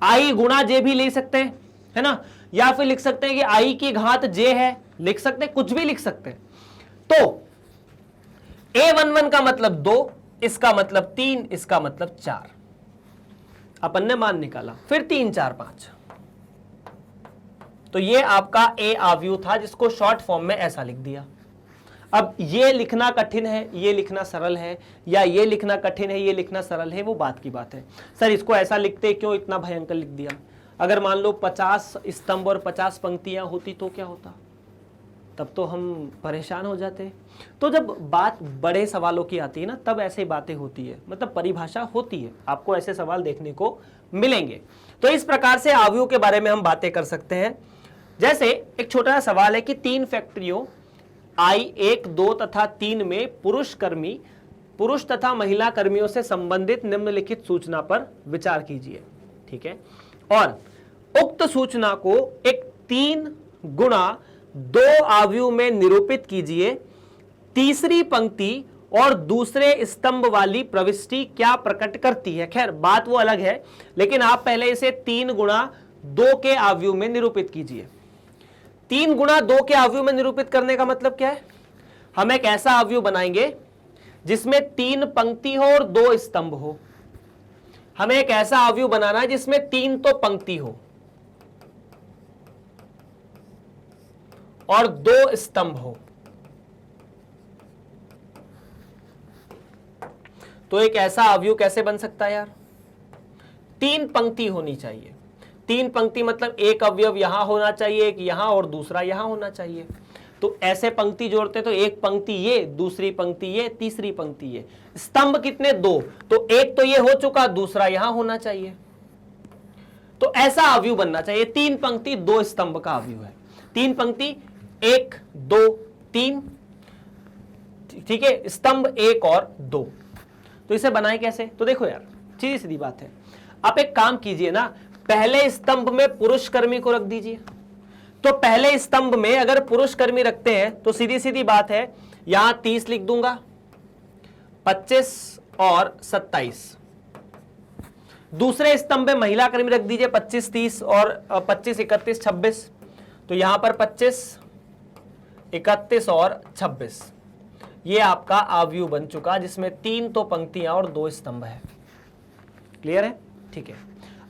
I गुणा J भी लिख सकते हैं, है ना, या फिर लिख सकते हैं कि I की घात J है, लिख सकते हैं, कुछ भी लिख सकते हैं। तो A11 का मतलब 2, इसका मतलब 3, इसका मतलब 4। अपन ने मान निकाला, फिर 3 4 5, तो ये आपका ए आव्यूह था, जिसको शॉर्ट फॉर्म में ऐसा लिख दिया। अब ये लिखना कठिन है, ये लिखना सरल है, या ये लिखना कठिन है, ये लिखना सरल है, वो बात की बात है। सर इसको ऐसा लिखते क्यों, इतना भयंकर लिख दिया? अगर मान लो 50 स्तंभ और 50 पंक्तियां होती तो क्या होता? तब तो हम परेशान हो जाते। तो जब बात बड़े सवालों की आती है ना, तब ऐसे बातें होती है, मतलब परिभाषा होती है, आपको ऐसे सवाल देखने को मिलेंगे। तो इस प्रकार से आव्यूह के बारे में हम बातें कर सकते हैं। जैसे एक छोटा सा सवाल है कि 3 फैक्टरियों I 1 2 तथा 3 में पुरुष तथा महिला कर्मियों से संबंधित निम्नलिखित सूचना पर विचार कीजिए, ठीक है, और उक्त सूचना को एक 3 गुणा 2 आव्यूह में निरूपित कीजिए। तीसरी पंक्ति और दूसरे स्तंभ वाली प्रविष्टि क्या प्रकट करती है? खैर बात वो अलग है, लेकिन आप पहले इसे 3 गुणा 2 के आव्यूह में निरूपित कीजिए। 3 गुणा 2 के आव्यूह में निरूपित करने का मतलब क्या है? हम एक ऐसा आव्यूह बनाएंगे जिसमें 3 पंक्ति हो और 2 स्तंभ हो। हमें एक ऐसा आव्यूह बनाना है जिसमें 3 तो पंक्ति हो और 2 स्तंभ हो। तो एक ऐसा आव्यूह कैसे बन सकता है यार? 3 पंक्ति होनी चाहिए। 3 पंक्ति मतलब एक अवयव यहां होना चाहिए, एक यहां और दूसरा यहां होना चाहिए। तो ऐसे पंक्ति जोड़ते तो एक पंक्ति ये, दूसरी पंक्ति ये, तीसरी पंक्ति ये। स्तंभ कितने? 2, तो एक तो ये हो चुका, दूसरा यहां होना चाहिए। तो ऐसा आव्यूह बनना चाहिए। 3 पंक्ति 2 स्तंभ का आव्यूह है। 3 पंक्ति 1 2 3, ठीक है, स्तंभ 1 और 2। तो इसे बनाए कैसे? तो देखो यार, सीधी सीधी बात है, आप एक काम कीजिए ना, पहले स्तंभ में पुरुष कर्मी को रख दीजिए। तो पहले स्तंभ में अगर पुरुष कर्मी रखते हैं तो सीधी सीधी बात है, यहां 30 लिख दूंगा, 25 और 27। दूसरे स्तंभ में महिला कर्मी रख दीजिए, 25 30 और 25 31 26। तो यहां पर 25 31 और 26, ये आपका आव्यूह बन चुका, जिसमें 3 तो पंक्तियां और 2 स्तंभ है। क्लियर है? ठीक है।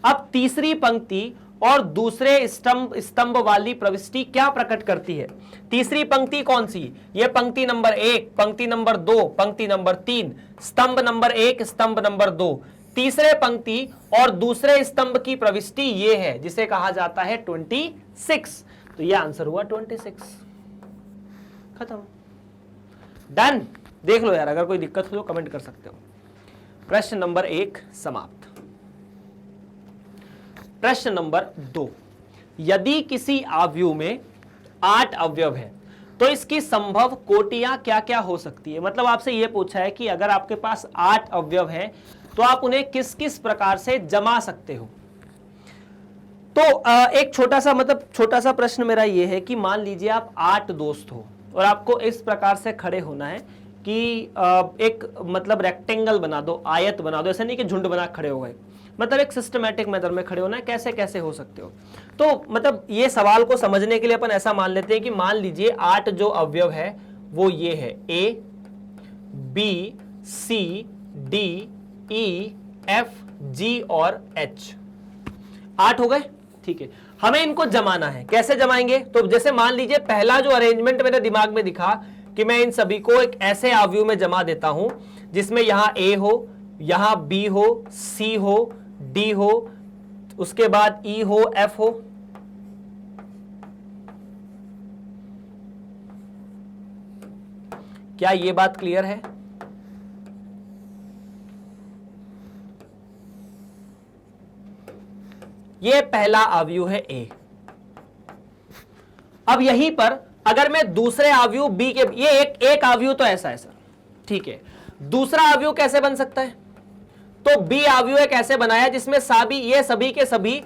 अब तीसरी पंक्ति और दूसरे स्तंभ वाली प्रविष्टि क्या प्रकट करती है? तीसरी पंक्ति कौन सी? यह पंक्ति नंबर 1, पंक्ति नंबर 2, पंक्ति नंबर 3, स्तंभ नंबर 1, स्तंभ नंबर 2। तीसरे पंक्ति और दूसरे स्तंभ की प्रविष्टि यह है, जिसे कहा जाता है 26। तो यह आंसर हुआ 26। खत्म, डन। देख लो यार, अगर कोई दिक्कत हो तो कमेंट कर सकते हो। प्रश्न नंबर 1 समाप्त। प्रश्न नंबर 2, यदि किसी आव्यूह में 8 अवयव है तो इसकी संभव कोटियां क्या क्या हो सकती है? मतलब आपसे यह पूछा है कि अगर आपके पास 8 अवयव हैं तो आप उन्हें किस किस प्रकार से जमा सकते हो। तो एक छोटा सा प्रश्न मेरा यह है कि मान लीजिए आप 8 दोस्त हो और आपको इस प्रकार से खड़े होना है कि एक मतलब रेक्टेंगल बना दो, आयत बना दो, ऐसा नहीं कि झुंड बना खड़े हो गए, मतलब एक सिस्टमैटिक मेथड में खड़े होना है। कैसे कैसे हो सकते हो? तो मतलब ये सवाल को समझने के लिए अपन ऐसा मान लेते हैं कि मान लीजिए 8 जो अवयव है वो ये है, A B C D E F G और H। 8 हो गए, ठीक है। हमें इनको जमाना है। कैसे जमाएंगे? तो जैसे मान लीजिए पहला जो अरेंजमेंट मेरे दिमाग में दिखा कि मैं इन सभी को एक ऐसे आव्यूह में जमा देता हूं जिसमें यहां A हो, यहां B हो, C हो, D हो, उसके बाद E हो, F हो। क्या ये बात क्लियर है? ये पहला आव्यूह है A। अब यहीं पर अगर मैं दूसरे आव्यूह B के, ये एक आव्यूह तो ऐसा है सर, ठीक है। दूसरा आव्यूह कैसे बन सकता है? तो B आव्यूह कैसे बनाया जिसमें ये सभी के सभी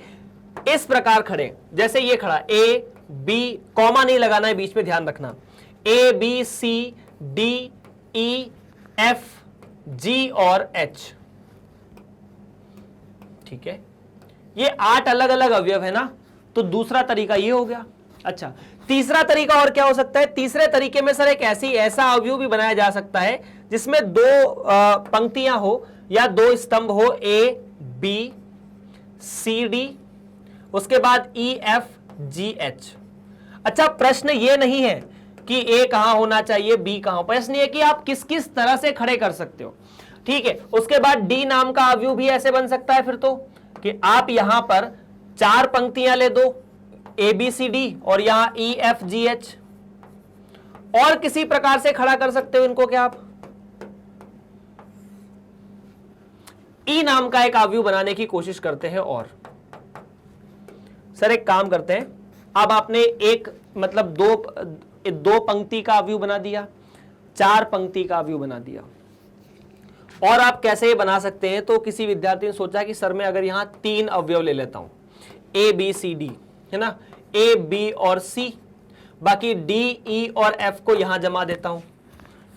इस प्रकार खड़े, जैसे ये खड़ा A B, कॉमा नहीं लगाना है बीच में, ध्यान रखना, A B C D E F G और H, ठीक है। ये 8 अलग अलग अवयव है ना, तो दूसरा तरीका ये हो गया। अच्छा, तीसरा तरीका और क्या हो सकता है? तीसरे तरीके में सर एक ऐसा अवयव भी बनाया जा सकता है जिसमें 2 पंक्तियां हो या 2 स्तंभ हो, A B C D, उसके बाद E F G H। अच्छा, प्रश्न ये नहीं है कि A कहां होना चाहिए, B कहां, प्रश्न ये कि आप किस किस तरह से खड़े कर सकते हो, ठीक है। उसके बाद D नाम का अवयव भी ऐसे बन सकता है फिर तो, कि आप यहां पर 4 पंक्तियां ले दो, A B C D, और यहां E F G H, और किसी प्रकार से खड़ा कर सकते हो इनको। क्या आप E नाम का एक अवयव बनाने की कोशिश करते हैं। और सर एक काम करते हैं, अब आपने एक मतलब दो पंक्ति का अवयव बना दिया, 4 पंक्ति का अवयव बना दिया, और आप कैसे ये बना सकते हैं? तो किसी विद्यार्थी ने सोचा कि सर मैं अगर यहां 3 अवयव ले लेता हूं, A B C D है ना, A B और C, बाकी D E और F को यहां जमा देता हूं,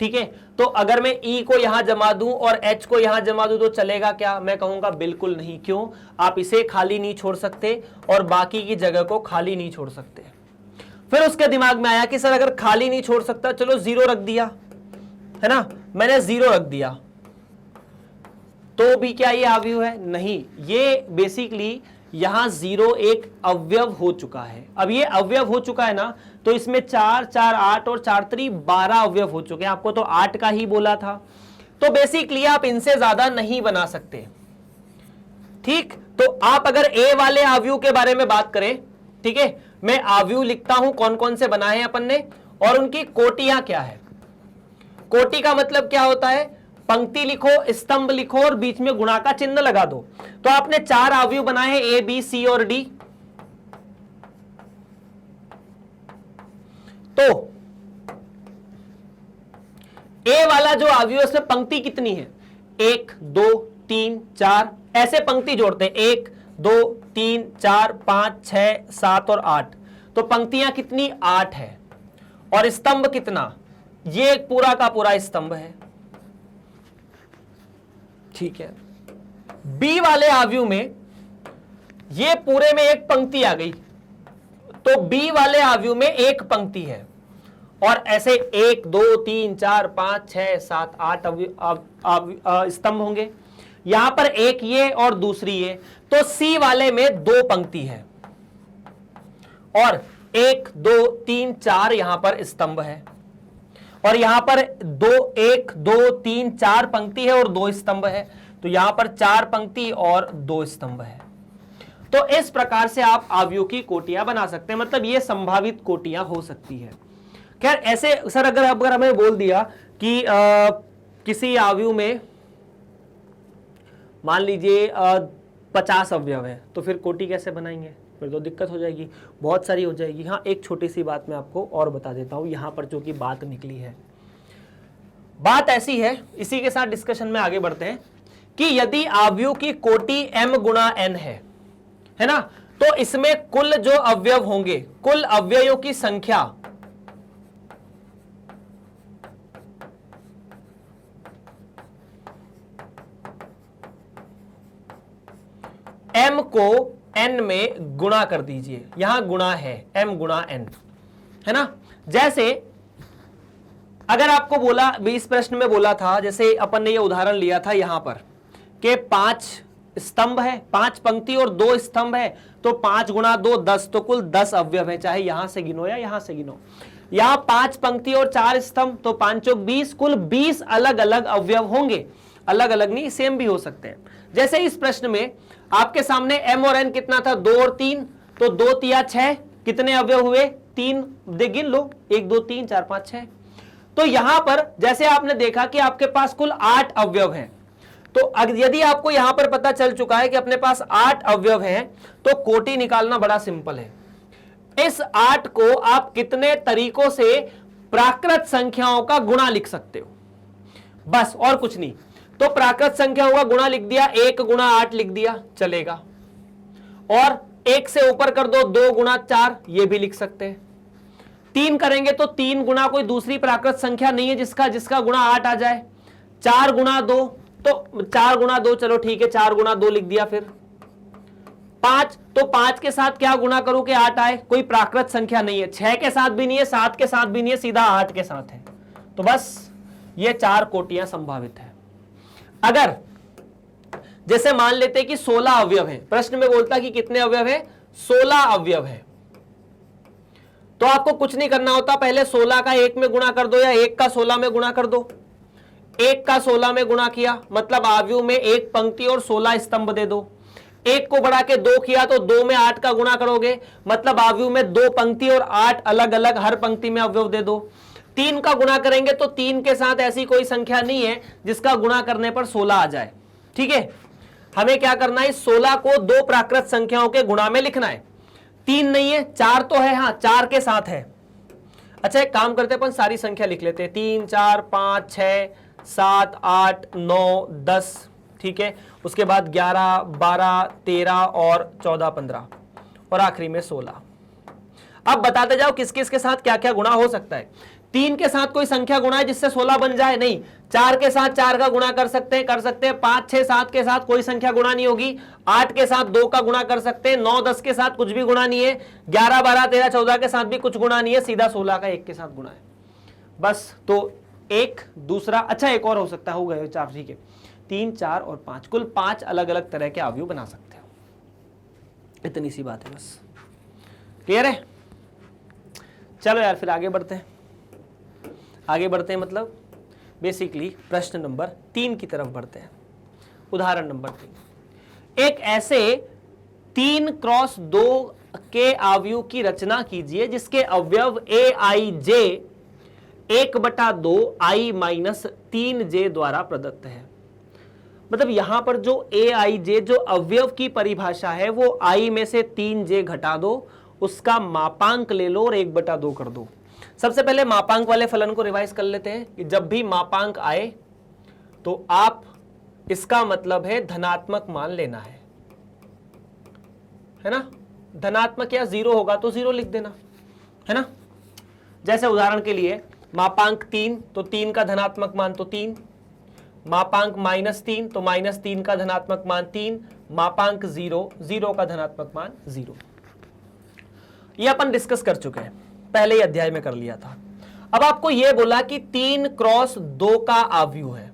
ठीक है। तो अगर मैं E को यहां जमा दूं और H को यहां जमा दूं तो चलेगा क्या? मैं कहूंगा बिल्कुल नहीं। क्यों? आप इसे खाली नहीं छोड़ सकते और बाकी की जगह को खाली नहीं छोड़ सकते। फिर उसके दिमाग में आया कि सर अगर खाली नहीं छोड़ सकता, चलो 0 रख दिया, है ना, मैंने 0 रख दिया, तो भी क्या ये अवयव है? नहीं, ये बेसिकली यहां 0 एक अवयव हो चुका है। अब ये अवयव हो चुका है ना, तो इसमें 4 4 8 और 4 3 12 अवयव हो चुके हैं। आपको तो 8 का ही बोला था, तो बेसिकली आप इनसे ज्यादा नहीं बना सकते, ठीक। तो आप अगर A वाले अवयव के बारे में बात करें, ठीक है, मैं अवयव लिखता हूं कौन कौन से बनाए हैं अपन ने और उनकी कोटियां क्या है। कोटि का मतलब क्या होता है? पंक्ति लिखो, स्तंभ लिखो और बीच में गुणा का चिन्ह लगा दो। तो आपने 4 अवयव बनाए हैं, A B C और D। तो A वाला जो अवयव उसमें पंक्ति कितनी है? 1 2 3 4, ऐसे पंक्ति जोड़ते हैं, 1 2 3 4 5 6 7 और 8, तो पंक्तियां कितनी 8 है और स्तंभ कितना, ये पूरा का पूरा स्तंभ है। ठीक है, बी वाले आव्यूह में ये पूरे में एक पंक्ति आ गई, तो बी वाले आव्यूह में एक पंक्ति है और ऐसे 1 2 3 4 5 6 7 8 स्तंभ होंगे। यहां पर एक ये और दूसरी ये, तो सी वाले में 2 पंक्ति है और 1 2 3 4 यहां पर स्तंभ है और यहां पर 1 2 3 4 पंक्ति है और 2 स्तंभ है, तो यहां पर 4 पंक्ति और 2 स्तंभ है। तो इस प्रकार से आप आव्यूह की कोटियां बना सकते हैं, मतलब ये संभावित कोटियां हो सकती है। खैर ऐसे सर अगर हमें बोल दिया कि किसी आव्यूह में मान लीजिए 50 अवयव है, तो फिर कोटि कैसे बनाएंगे, फिर तो दिक्कत हो जाएगी, बहुत सारी हो जाएगी। हाँ, एक छोटी सी बात मैं आपको और बता देता हूं, यहां पर जो कि बात निकली है, बात ऐसी है, इसी के साथ डिस्कशन में आगे बढ़ते हैं कि यदि आव्यूह की कोटि m गुणा n है ना, तो इसमें कुल जो अवयव होंगे, कुल अवयवों की संख्या m को n में गुणा कर दीजिए, यहां गुणा है m गुणा n, है ना। जैसे अगर आपको बोला, इस प्रश्न में बोला था, जैसे अपन ने ये उदाहरण लिया था यहां पर कि 5 स्तंभ है, 5 पंक्ति और 2 स्तंभ है, तो 5 गुणा 2 10, तो कुल 10 अवयव है, चाहे यहां से गिनो या यहां से गिनो। यहां 5 पंक्ति और 4 स्तंभ, तो 5 चौक 20, कुल 20 अलग अलग अवयव होंगे, अलग अलग नहीं, सेम भी हो सकते हैं। जैसे इस प्रश्न में आपके सामने m और n कितना था, 2 और 3, तो 2 तिया 6, कितने अवयव हुए, 3, गिन लो, 1 2 3 4 5 6। तो यहां पर जैसे आपने देखा कि आपके पास कुल 8 अवयव हैं, तो यदि आपको यहां पर पता चल चुका है कि अपने पास 8 अवयव हैं, तो कोटि निकालना बड़ा सिंपल है। इस 8 को आप कितने तरीकों से प्राकृत संख्याओं का गुणा लिख सकते हो, बस और कुछ नहीं। तो प्राकृत संख्याओं का गुणा लिख दिया, 1 गुणा 8 लिख दिया, चलेगा। और 1 से ऊपर कर दो, 2 गुणा 4, ये भी लिख सकते हैं। 3 करेंगे तो 3 गुणा कोई दूसरी प्राकृत संख्या नहीं है जिसका गुणा 8 आ जाए। 4 गुणा 2, तो 4 गुणा 2, चलो ठीक है, 4 गुणा 2 लिख दिया। फिर 5, तो 5 के साथ क्या गुणा करूं कि 8 आए, कोई प्राकृत संख्या नहीं है। 6 के साथ भी नहीं है, 7 के साथ भी नहीं है, सीधा 8 के साथ है। तो बस ये 4 कोटियां संभावित है। अगर जैसे मान लेते कि 16 अवयव है, प्रश्न में बोलता कि कितने अवयव है, 16 अवयव है, तो आपको कुछ नहीं करना होता, पहले 16 का 1 में गुणा कर दो या 1 का 16 में गुणा कर दो। 1 का 16 में गुणा किया, मतलब आव्यूह में 1 पंक्ति और 16 स्तंभ दे दो। 1 को बढ़ा के 2 किया, तो 2 में 8 का गुणा करोगे, मतलब आव्यूह में 2 पंक्ति और 8 अलग अलग हर पंक्ति में अवयव दे दो। 3 का गुणा करेंगे तो 3 के साथ ऐसी कोई संख्या नहीं है जिसका गुणा करने पर 16 आ जाए। ठीक है, हमें क्या करना है, 16 को 2 प्राकृत संख्याओं के गुणा में लिखना है। 3 नहीं है, 4 तो है, हाँ 4 के साथ है। अच्छा एक काम करते हैं, अपन सारी संख्या लिख लेते हैं, 3 4 5 6 7 8 9 10, ठीक है। उसके बाद 11 12 13 और 14 15 और आखिरी में 16। अब बताते जाओ किस किस के साथ क्या क्या गुणा हो सकता है। 3 के साथ कोई संख्या गुणा है जिससे 16 बन जाए, नहीं। 4 के साथ 4 का गुणा कर सकते हैं, 5 6 7 के साथ कोई संख्या गुणा नहीं होगी। 8 के साथ 2 का गुणा कर सकते हैं, 9 10 के साथ कुछ भी गुणा नहीं है, 11 12 13 14 के साथ भी कुछ गुणा नहीं है, सीधा 16 का 1 के साथ गुणा है, बस। तो एक दूसरा, अच्छा एक और हो सकता है, हो गए 4, ठीक है। 3 4 और 5, कुल 5 अलग अलग तरह के अवयव बना सकते हो। इतनी सी बात है, बस। क्लियर है? चलो यार फिर आगे बढ़ते हैं। मतलब बेसिकली प्रश्न नंबर 3 की तरफ बढ़ते हैं। उदाहरण नंबर 3, एक ऐसे 3x2 के अवयव की रचना कीजिए जिसके अवयव aij 1/2 i - 3j द्वारा प्रदत्त है। मतलब यहां पर जो aij जो अवयव की परिभाषा है वो i में से 3j घटा दो, उसका मापांक ले लो और 1/2 कर दो। सबसे पहले मापांक वाले फलन को रिवाइज कर लेते हैं कि जब भी मापांक आए तो आप, इसका मतलब है धनात्मक मान लेना है। है ना, धनात्मक या 0 होगा तो 0 लिख देना, है ना। जैसे उदाहरण के लिए मापांक 3 तो 3 का धनात्मक मान तो 3, मापांक -3 तो -3 का धनात्मक मान 3, मापांक 0 0 का धनात्मक मान 0। ये अपन डिस्कस कर चुके हैं, पहले ही अध्याय में कर लिया था। अब आपको यह बोला कि 3 क्रॉस 2 का आव्यूह है।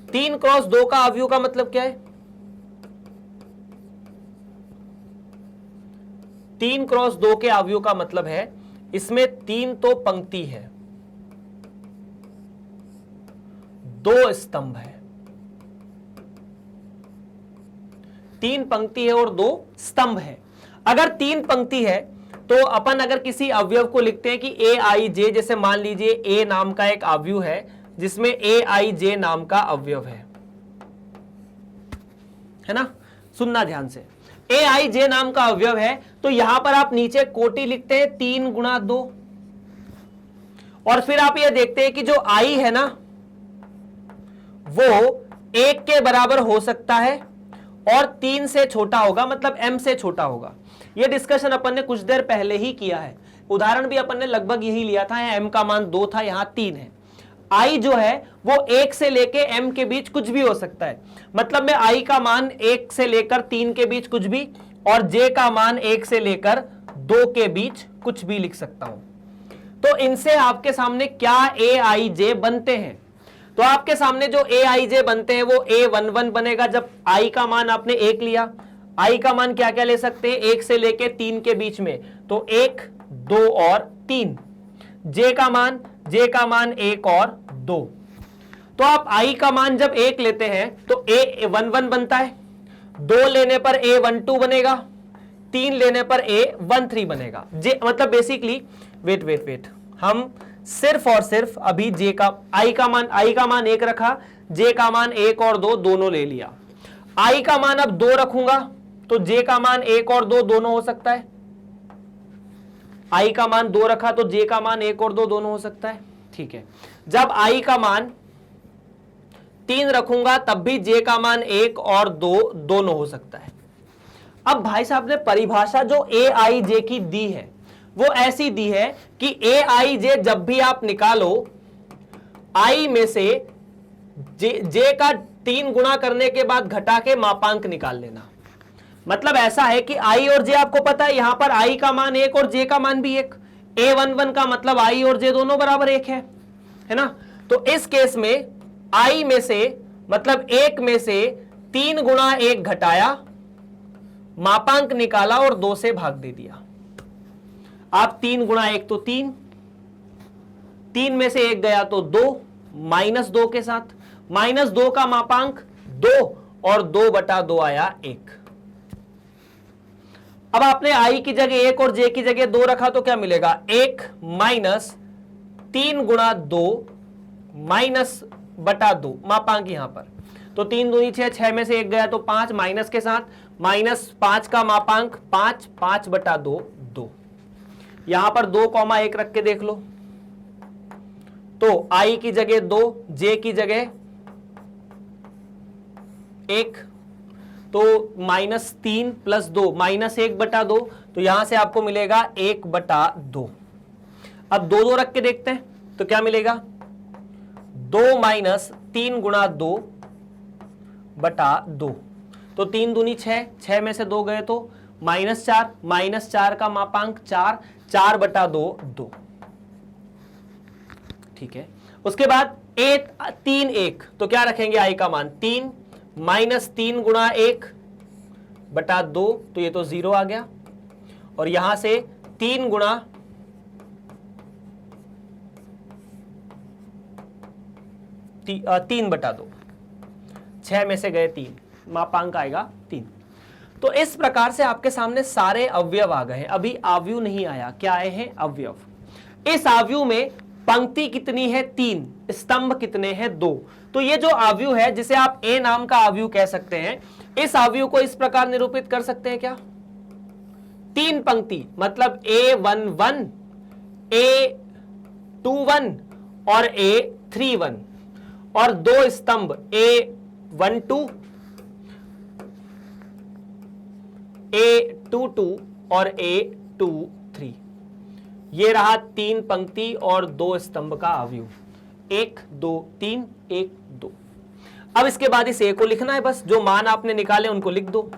3 क्रॉस 2 का आव्यूह का मतलब क्या है? 3 क्रॉस 2 के आव्यूह का मतलब है इसमें 3 तो पंक्ति है, 2 स्तंभ है। 3 पंक्ति है और 2 स्तंभ है। अगर 3 पंक्ति है तो अपन अगर किसी अवयव को लिखते हैं कि ए आई जे, जैसे मान लीजिए ए नाम का एक अवयव है जिसमें ए आई जे नाम का अवयव है ना, सुनना ध्यान से, ए आई जे नाम का अवयव है तो यहां पर आप नीचे कोटि लिखते हैं 3 गुणा 2, और फिर आप ये देखते हैं कि जो आई है ना वो 1 के बराबर हो सकता है और 3 से छोटा होगा, मतलब m से छोटा होगा। यह डिस्कशन अपन ने कुछ देर पहले ही किया है, उदाहरण भी अपन ने लगभग यही लिया था। यहाँ m का मान 2 था, यहां 3 है। i जो है वो 1 से लेके m के बीच कुछ भी हो सकता है, मतलब मैं i का मान 1 से लेकर 3 के बीच कुछ भी, और j का मान 1 से लेकर 2 के बीच कुछ भी लिख सकता हूं। तो इनसे आपके सामने क्या ए आई जे बनते हैं? तो आपके सामने जो ए आई जे बनते हैं वो A11 बनेगा। जब i का मान आपने 1 लिया, i का मान क्या क्या ले सकते हैं? 1 से लेके 3 के बीच में, तो 1 2 और 3। j का मान 1 और 2। तो आप i का मान जब 1 लेते हैं तो A11 बनता है, 2 लेने पर A12 बनेगा, 3 लेने पर A13 बनेगा। j मतलब बेसिकली वेट हम सिर्फ और सिर्फ अभी j का i का मान 1 रखा, j का मान 1 और 2 दोनों ले लिया। i का मान अब 2 रखूंगा तो j का मान 1 और 2 दोनों हो सकता है। i का मान 2 रखा तो j का मान 1 और 2 दोनों हो सकता है, ठीक है। जब i का मान 3 रखूंगा तब भी j का मान 1 और 2 दोनों हो सकता है। अब भाई साहब ने परिभाषा जो ए आई जे की दी है वो ऐसी दी है कि ए आई जे जब भी आप निकालो, आई में से जे का 3 गुणा करने के बाद घटा के मापांक निकाल लेना। मतलब ऐसा है कि आई और जे आपको पता है, यहां पर आई का मान 1 और जे का मान भी 1, A11 का मतलब आई और जे दोनों बराबर 1 है ना। तो इस केस में आई में से मतलब 1 में से 3 गुणा 1 घटाया, मापांक निकाला और 2 से भाग दे दिया। आप 3 गुणा 1 तो 3, 3 में से 1 गया तो 2, -2 के साथ, -2 का मापांक 2 और 2 बटा 2 आया 1। अब आपने i की जगह 1 और j की जगह 2 रखा तो क्या मिलेगा? 1 माइनस 3 गुणा 2 माइनस बटा 2, मापांक यहां पर तो 3 दूनी 6, 6 में से 1 गया तो 5, माइनस के साथ -5 का मापांक 5, 5 बटा 2 2। यहां पर 2,1 रख के देख लो तो i की जगह 2, j की जगह 1, तो -3 प्लस 2 -1 बटा 2, तो यहां से आपको मिलेगा 1 बटा 2। अब 2 2 रख के देखते हैं तो क्या मिलेगा? 2 माइनस 3 गुणा 2 बटा 2, तो 3 दूनी 6, 6 में से 2 गए तो -4, -4 का मापांक 4, 4 बटा 2 2, ठीक है। उसके बाद 3 1, तो क्या रखेंगे? i का मान 3 -3 गुणा 1 बटा 2, तो ये तो 0 आ गया, और यहां से 3 गुणा 3 बटा 2, 6 में से गए 3, मापांक आएगा 3। तो इस प्रकार से आपके सामने सारे अवयव आ गए हैं। अभी आव्यूह नहीं आया, क्या आए हैं? अवयव। इस आव्यूह में पंक्ति कितनी है? 3, स्तंभ कितने हैं? 2। तो ये जो आव्यूह है जिसे आप ए नाम का आव्यूह कह सकते हैं, इस आव्यूह को इस प्रकार निरूपित कर सकते हैं क्या? 3 पंक्ति मतलब A11, A21 और A31, और 2 स्तंभ A12, A22 और A23। ये रहा 3 पंक्ति और 2 स्तंभ का अवयव, 1 2 3 1 2। अब इसके बाद इस A को लिखना है, बस जो मान आपने निकाले उनको लिख दो।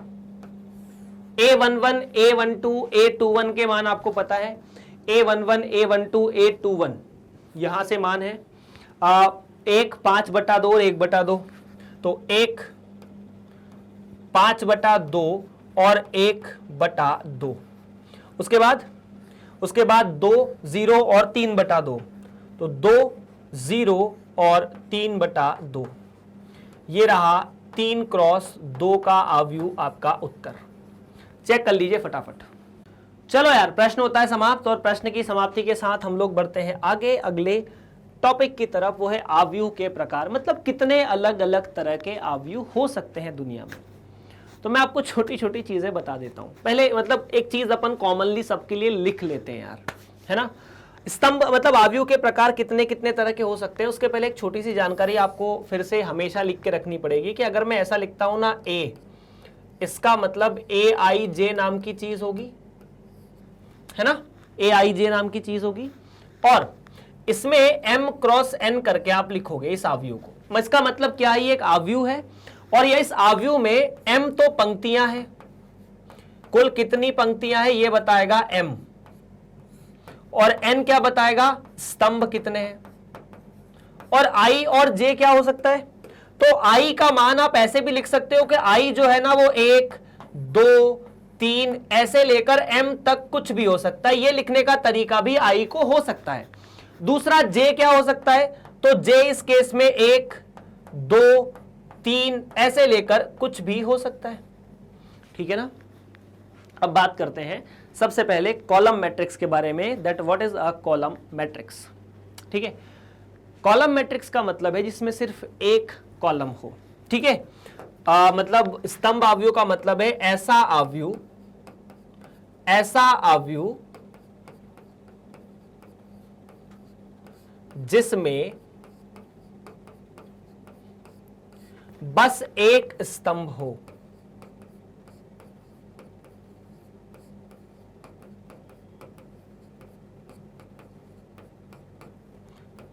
A11 A12 A21 के मान आपको पता है, A11 A12 A21 यहां से मान है 1 5/2 और 1/2, तो 1 5/2 और 1/2। उसके बाद 2 0 और 3/2, तो 2 0 और 3/2। ये रहा 3 क्रॉस 2 का अवयव आपका उत्तर। चेक कर लीजिए फटाफट। चलो यार, प्रश्न होता है समाप्त, और प्रश्न की समाप्ति के साथ हम लोग बढ़ते हैं आगे अगले टॉपिक की तरफ। वो है अवयव के प्रकार, मतलब कितने अलग अलग तरह के अवयव हो सकते हैं दुनिया में। तो मैं आपको छोटी छोटी चीजें बता देता हूं। पहले मतलब एक चीज अपन कॉमनली सबके लिए लिख लेते हैं यार, है ना। स्तंभ मतलब अवयव के प्रकार कितने कितने तरह के हो सकते हैं। उसके पहले एक छोटी सी जानकारी आपको फिर से हमेशा लिख के रखनी पड़ेगी कि अगर मैं ऐसा लिखता हूं ना ए, इसका मतलब AIJ नाम की चीज होगी, है ना, AIJ नाम की चीज होगी। और इसमें M क्रॉस N करके आप लिखोगे इस अवयव को। इसका मतलब क्या है, ये एक अवयव है और ये इस अवयव में M तो पंक्तियां हैं, कुल कितनी पंक्तियां हैं ये बताएगा M, और N क्या बताएगा, स्तंभ कितने हैं। और I और J क्या हो सकता है, तो I का मान आप ऐसे भी लिख सकते हो कि I जो है ना वो 1 2 3 ऐसे लेकर M तक कुछ भी हो सकता है। ये लिखने का तरीका भी I को हो सकता है। दूसरा J क्या हो सकता है, तो J इस केस में 1 2 3 ऐसे लेकर कुछ भी हो सकता है, ठीक है ना। अब बात करते हैं सबसे पहले कॉलम मैट्रिक्स के बारे में, that what is a column matrix. ठीक है, कॉलम मैट्रिक्स का मतलब है जिसमें सिर्फ एक कॉलम हो, ठीक है। मतलब स्तंभ अवयव का मतलब है ऐसा अवयव जिसमें बस एक स्तंभ हो।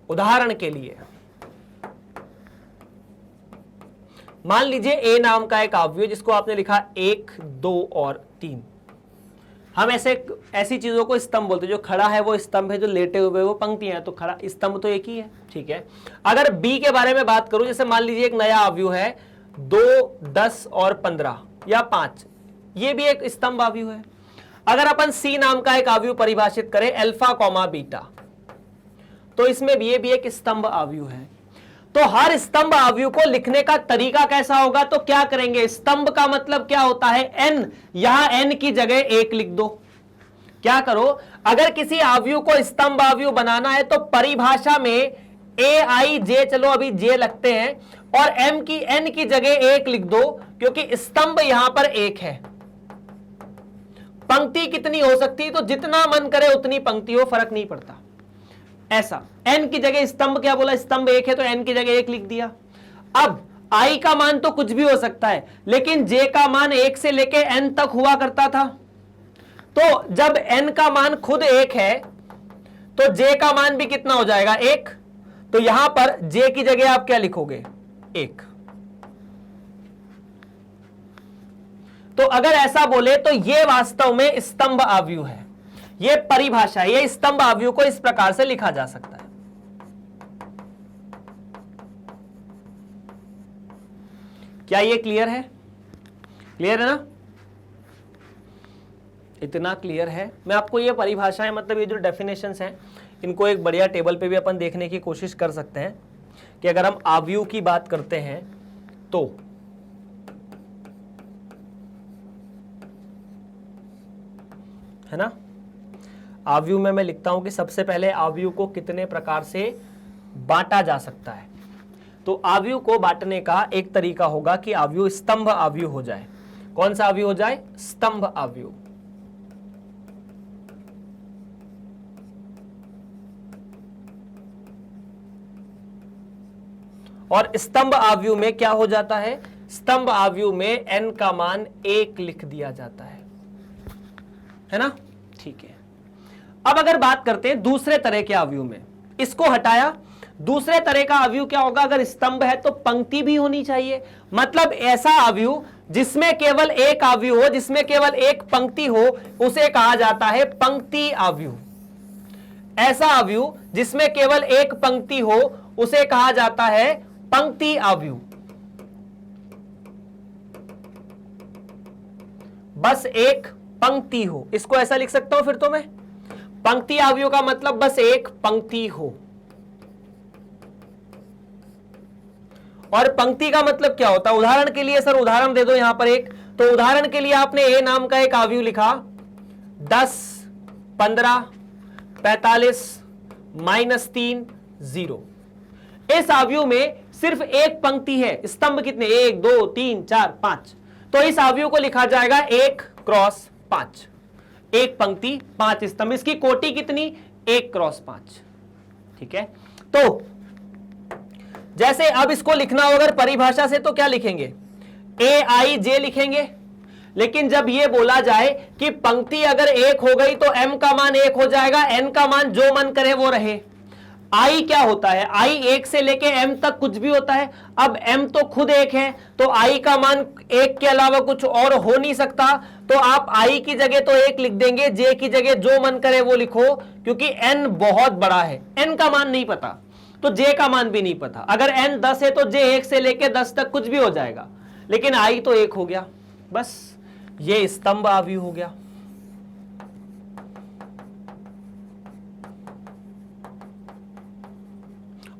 उदाहरण के लिए मान लीजिए A नाम का एक अवयव जिसको आपने लिखा 1 2 और 3। हम ऐसी चीजों को स्तंभ बोलते हैं। जो खड़ा है वो स्तंभ है, जो लेटे हुए वो पंक्तियां हैं, तो खड़ा स्तंभ तो एक ही है, ठीक है। अगर B के बारे में बात करूं, जैसे मान लीजिए एक नया अवयव है 2 10 और 15 या 5, ये भी एक स्तंभ अवयव है। अगर अपन C नाम का एक अवयव परिभाषित करें अल्फा कॉमा बीटा, तो इसमें भी ये भी एक स्तंभ अवयव है। तो हर स्तंभ अवयव को लिखने का तरीका कैसा होगा, तो क्या करेंगे, स्तंभ का मतलब क्या होता है n, यहां n की जगह 1 लिख दो। क्या करो, अगर किसी अवयव को स्तंभ अवयव बनाना है तो परिभाषा में AIJ, चलो अभी J लगते हैं, और M की n की जगह 1 लिख दो, क्योंकि स्तंभ यहां पर 1 है। पंक्ति कितनी हो सकती है, तो जितना मन करे उतनी पंक्ति हो, फर्क नहीं पड़ता। ऐसा n की जगह स्तंभ क्या बोला, स्तंभ 1 है तो n की जगह 1 लिख दिया। अब I का मान तो कुछ भी हो सकता है, लेकिन J का मान 1 से लेके n तक हुआ करता था। तो जब n का मान खुद 1 है तो J का मान भी कितना हो जाएगा, 1। तो यहां पर J की जगह आप क्या लिखोगे, 1। तो अगर ऐसा बोले तो ये वास्तव में स्तंभ अवयव है। ये परिभाषा है, ये स्तंभ अवयव को इस प्रकार से लिखा जा सकता है। क्या ये क्लियर है, क्लियर है ना, इतना क्लियर है। मैं आपको ये परिभाषाएं, मतलब ये जो डेफिनेशंस हैं, इनको एक बढ़िया टेबल पे भी अपन देखने की कोशिश कर सकते हैं कि अगर हम अवयव की बात करते हैं तो है ना, अवयव में मैं लिखता हूं कि सबसे पहले अवयव को कितने प्रकार से बांटा जा सकता है। तो अवयव को बांटने का एक तरीका होगा कि अवयव स्तंभ अवयव हो जाए। कौन सा अवयव हो जाए, स्तंभ अवयव। और स्तंभ अवयव में क्या हो जाता है, स्तंभ अवयव में n का मान 1 लिख दिया जाता है। है ना, ठीक है। अब अगर बात करते हैं दूसरे तरह के अवयव में, इसको हटाया, दूसरे तरह का अवयव क्या होगा? अगर स्तंभ है तो पंक्ति भी होनी चाहिए, मतलब ऐसा अवयव जिसमें केवल एक अवयव हो, जिसमें केवल एक पंक्ति हो, उसे कहा जाता है पंक्ति अवयव। ऐसा अवयव जिसमें केवल एक पंक्ति हो उसे कहा जाता है पंक्ति अवयव। बस एक पंक्ति हो, इसको ऐसा लिख सकता हूं फिर तो मैं, पंक्ति अवयव का मतलब बस एक पंक्ति हो। और पंक्ति का मतलब क्या होता है? उदाहरण के लिए सर उदाहरण दे दो यहां पर एक, तो उदाहरण के लिए आपने ए नाम का एक अवयव लिखा, 10, 15, 45, -3, 0। इस अवयव में सिर्फ एक पंक्ति है, स्तंभ कितने? 1 2 3 4 5, तो इस अवयव को लिखा जाएगा 1 क्रॉस 5, एक पंक्ति 5 स्तंभ। इसकी कोटि कितनी? 1 क्रॉस 5, ठीक है। तो जैसे अब इसको लिखना हो अगर परिभाषा से तो क्या लिखेंगे? AIJ लिखेंगे। लेकिन जब ये बोला जाए कि पंक्ति अगर एक हो गई तो m का मान 1 हो जाएगा, n का मान जो मन करे वो रहे। I क्या होता है? I 1 से लेके m तक कुछ भी होता है। अब m तो खुद 1 है, तो I का मान 1 के अलावा कुछ और हो नहीं सकता, तो आप I की जगह तो 1 लिख देंगे, J की जगह जो मन करे वो लिखो, क्योंकि n बहुत बड़ा है, n का मान नहीं पता तो J का मान भी नहीं पता। अगर n 10 है तो J 1 से लेके 10 तक कुछ भी हो जाएगा, लेकिन I तो 1 हो गया, बस ये स्तंभ अवयव हो गया।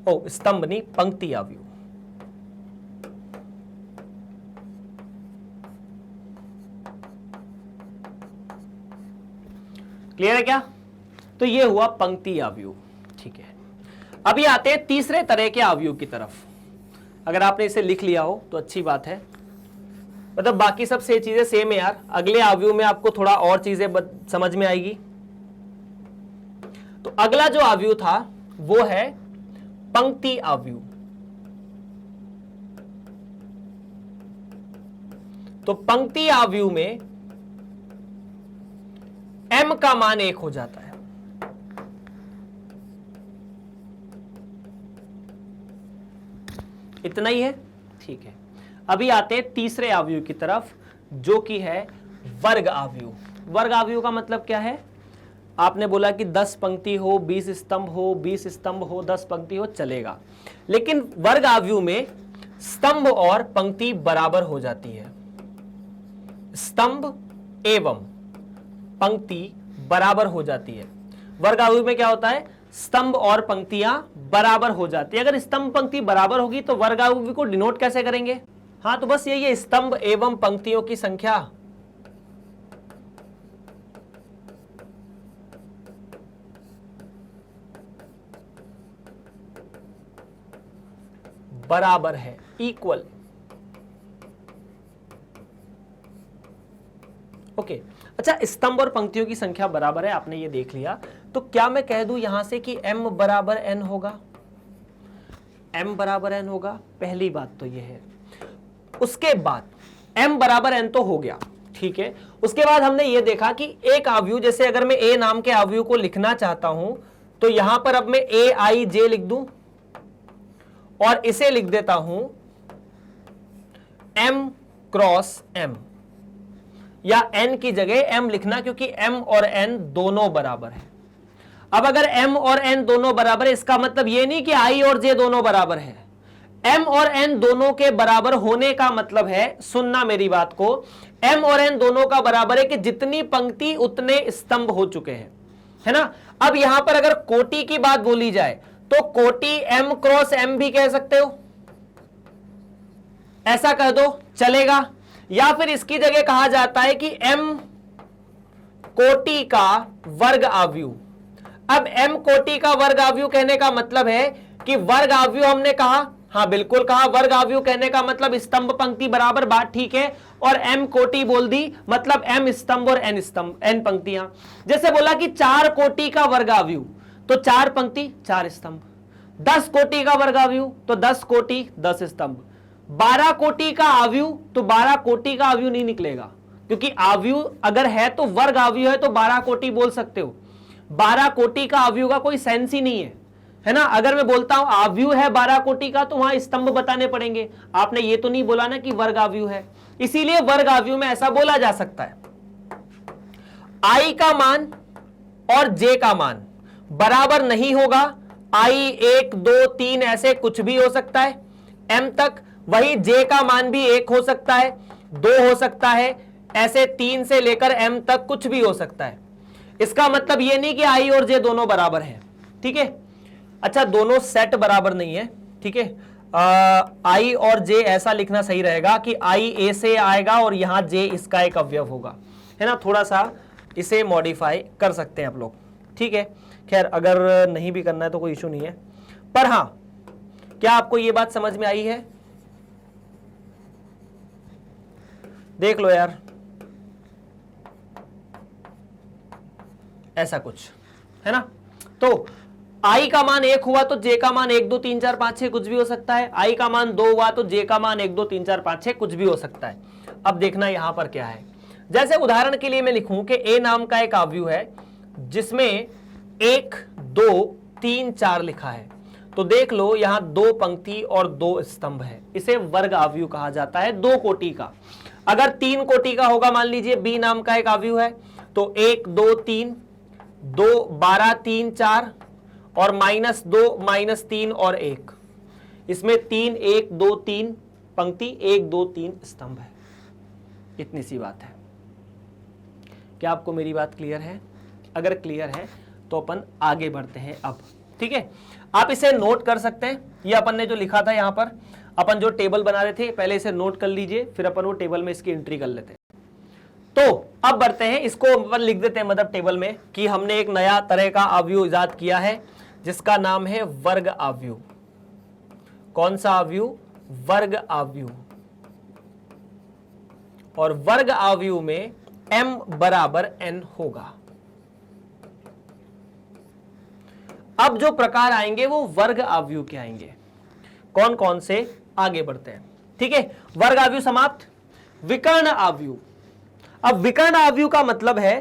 ओ स्तंभ नहीं, पंक्ति अवयव। क्लियर है क्या? तो ये हुआ पंक्ति अवयव, ठीक है। अभी आते हैं तीसरे तरह के अवयव की तरफ। अगर आपने इसे लिख लिया हो तो अच्छी बात है, मतलब बाकी सब से चीजें सेम है यार, अगले अवयव में आपको थोड़ा और चीजें समझ में आएगी। तो अगला जो अवयव था वो है पंक्ति अवयव। तो पंक्ति अवयव में m का मान 1 हो जाता है। इतना ही है, ठीक है। अभी आते हैं तीसरे अवयव की तरफ, जो कि है वर्ग अवयव। वर्ग अवयव का मतलब क्या है? आपने बोला कि 10 पंक्ति हो, 20 स्तंभ हो, 20 स्तंभ हो, 10 पंक्ति हो, चलेगा। लेकिन वर्ग अवयव में स्तंभ और पंक्ति बराबर हो जाती है। स्तंभ एवं पंक्ति बराबर हो जाती है। वर्ग अवयव में क्या होता है? स्तंभ और पंक्तियां बराबर हो जाती है। अगर स्तंभ पंक्ति बराबर होगी तो वर्ग अवयव को डिनोट कैसे करेंगे? हाँ, तो बस यही है, स्तंभ एवं पंक्तियों की संख्या बराबर है, इक्वल। ओके, अच्छा, स्तंभ और पंक्तियों की संख्या बराबर है, आपने ये देख लिया। तो क्या मैं कह दूं यहां से कि m बराबर n होगा? m बराबर n होगा, पहली बात तो ये है। उसके बाद m बराबर n तो हो गया, ठीक है। उसके बाद हमने ये देखा कि एक अवयव, जैसे अगर मैं a नाम के अवयव को लिखना चाहता हूं तो यहां पर अब मैं AIJ लिख दूं और इसे लिख देता हूं m क्रॉस m, या n की जगह m लिखना, क्योंकि m और n दोनों बराबर है। अब अगर m और n दोनों बराबर है, इसका मतलब ये नहीं कि I और J दोनों बराबर है। m और n दोनों के बराबर होने का मतलब है, सुनना मेरी बात को, m और n दोनों का बराबर है कि जितनी पंक्ति उतने स्तंभ हो चुके हैं, है ना। अब यहां पर अगर कोटि की बात बोली जाए तो कोटि m क्रॉस m भी कह सकते हो, ऐसा कह दो, चलेगा। या फिर इसकी जगह कहा जाता है कि m कोटि का वर्ग अवयव। अब m कोटि का वर्ग अवयव कहने का मतलब है कि वर्ग अवयव हमने कहा, हाँ बिल्कुल कहा, वर्ग अवयव कहने का मतलब स्तंभ पंक्ति बराबर, बात ठीक है। और m कोटि बोल दी, मतलब m स्तंभ और n स्तंभ, n पंक्तियां। जैसे बोला कि 4 कोटि का वर्ग अवयव, तो 4 पंक्ति 4 स्तंभ। 10 कोटि का वर्ग अवयव, तो 10 कोटि 10 स्तंभ। 12 कोटि का अवयव, तो 12 कोटि का अवयव नहीं निकलेगा, क्योंकि आव्यूह अगर है तो वर्ग आव्यूह है तो 12 कोटि बोल सकते हो। 12 कोटि का आव्यूह का कोई सेंस ही नहीं है ना। अगर मैं बोलता हूं आव्यूह है 12 कोटि का तो वहां स्तंभ बताने पड़ेंगे। आपने ये तो नहीं बोला ना कि वर्ग आव्यूह है, इसीलिए वर्ग आव्यूह में ऐसा बोला जा सकता है। आई का मान और जे का मान बराबर नहीं होगा। आई 1 2 3 ऐसे कुछ भी हो सकता है m तक, वही जे का मान भी 1 हो सकता है, 2 हो सकता है, ऐसे 3 से लेकर m तक कुछ भी हो सकता है। इसका मतलब यह नहीं कि आई और जे दोनों बराबर हैं, ठीक है। अच्छा, दोनों सेट बराबर नहीं है, ठीक है। आई और जे ऐसा लिखना सही रहेगा कि आई ए से आएगा और यहां जे इसका एक अवयव होगा, है ना। थोड़ा सा इसे मॉडिफाई कर सकते हैं आप लोग, ठीक है। खैर अगर नहीं भी करना है तो कोई इशू नहीं है, पर हां, क्या आपको यह बात समझ में आई है? देख लो यार, ऐसा कुछ है ना। तो आई का मान 1 हुआ तो जे का मान 1 2 3 4 5 6 कुछ भी हो सकता है। आई का मान 2 हुआ तो जे का मान 1 2 3 4 5 6 कुछ भी हो सकता है। अब देखना यहां पर क्या है। जैसे उदाहरण के लिए मैं लिखूं कि ए नाम का एक आव्यूह है जिसमें 1 2 3 4 लिखा है, तो देख लो यहां 2 पंक्ति और 2 स्तंभ है। इसे वर्ग आव्यूह कहा जाता है, 2 कोटि का। अगर 3 कोटि का होगा, मान लीजिए बी नाम का एक आव्यूह है, तो 1 2 3 2 12 3 4 और -2 -3 और 1, इसमें 3 1 2 3 पंक्ति 1 2 3 स्तंभ है। इतनी सी बात है। क्या आपको मेरी बात क्लियर है? अगर क्लियर है तो अपन आगे बढ़ते हैं अब, ठीक है। आप इसे नोट कर सकते हैं। ये अपन ने जो लिखा था यहां पर, अपन जो टेबल बना रहे थे, पहले इसे नोट कर लीजिए, फिर अपन वो टेबल में इसकी एंट्री कर लेते हैं। तो अब बढ़ते हैं, इसको अपन लिख देते हैं मतलब टेबल में कि हमने एक नया तरह का आव्यूह इजाद किया है जिसका नाम है वर्ग आव्यूह। कौन सा आव्यूह? वर्ग आव्यूह। और वर्ग आव्यूह में m बराबर n होगा। अब जो प्रकार आएंगे वो वर्ग आव्यूह के आएंगे। कौन कौन से? आगे बढ़ते हैं, ठीक है। वर्ग आव्यूह समाप्त। विकर्ण आव्यूह। अब विकर्ण आव्यूह का मतलब है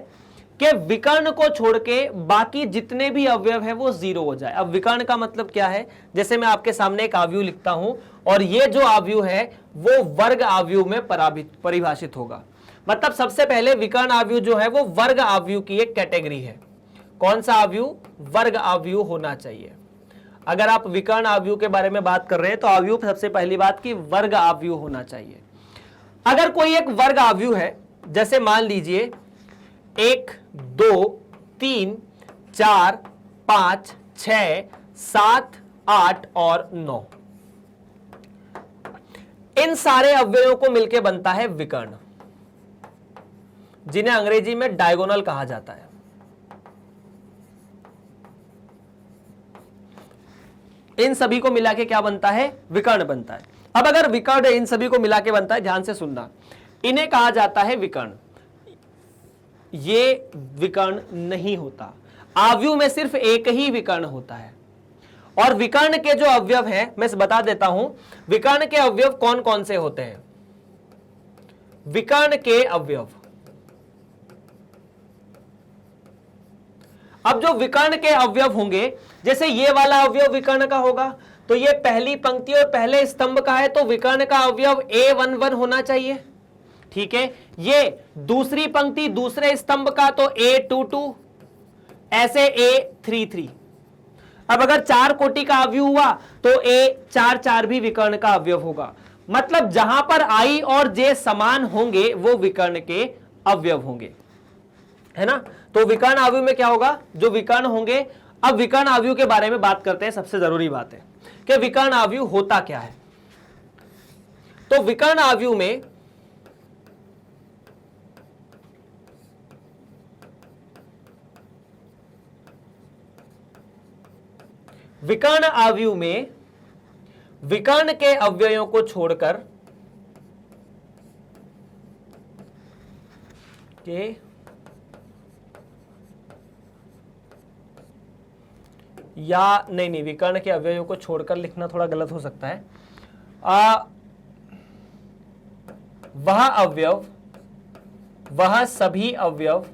कि विकर्ण को छोड़ के बाकी जितने भी अवयव है वो 0 हो जाए। अब विकर्ण का मतलब क्या है? जैसे मैं आपके सामने एक आव्यूह लिखता हूं और ये जो आव्यूह है वो वर्ग आव्यूह में परिभाषित होगा। मतलब सबसे पहले विकर्ण आव्यूह जो है वो वर्ग आव्यूह की एक कैटेगरी है। कौन सा आव्यूह? वर्ग आव्यूह होना चाहिए। अगर आप विकर्ण आव्यूह के बारे में बात कर रहे हैं तो आव्यूह सबसे पहली बात की वर्ग आव्यूह होना चाहिए। अगर कोई एक वर्ग आव्यूह है, जैसे मान लीजिए 1 2 3 4 5 6 7 8 और 9, इन सारे अवयवों को मिलकर बनता है विकर्ण, जिन्हें अंग्रेजी में डायगोनल कहा जाता है। इन सभी को मिला के क्या बनता है? विकर्ण बनता है। अब अगर विकर्ण इन सभी को मिला के बनता है, ध्यान से सुनना, इन्हें कहा जाता है विकर्ण। ये विकर्ण नहीं होता। आव्यूह में सिर्फ एक ही विकर्ण होता है। और विकर्ण के जो अवयव हैं, मैं बता देता हूं, विकर्ण के अवयव कौन कौन से होते हैं। विकर्ण के अवयव, अब जो विकर्ण के अवयव होंगे, जैसे ये वाला अवयव विकर्ण का होगा, तो ये पहली पंक्ति और पहले स्तंभ का है, तो विकर्ण का अवयव A11 होना चाहिए, ठीक है। ये दूसरी पंक्ति दूसरे स्तंभ का, तो A22, ऐसे A33। अब अगर 4 कोटि का अवयव हुआ तो A44 भी विकर्ण का अवयव होगा। मतलब जहां पर I और J समान होंगे वो विकर्ण के अवयव होंगे, है ना। तो विकर्ण आव्यूह में क्या होगा? जो विकर्ण होंगे। अब विकर्ण आव्यूह के बारे में बात करते हैं। सबसे जरूरी बात है कि विकर्ण आव्यूह होता क्या है। तो विकर्ण आव्यूह में विकर्ण के अवयवों को छोड़कर के या नहीं, विकर्ण के अवयवों को छोड़कर लिखना थोड़ा गलत हो सकता है। वह अवयव वह सभी अवयव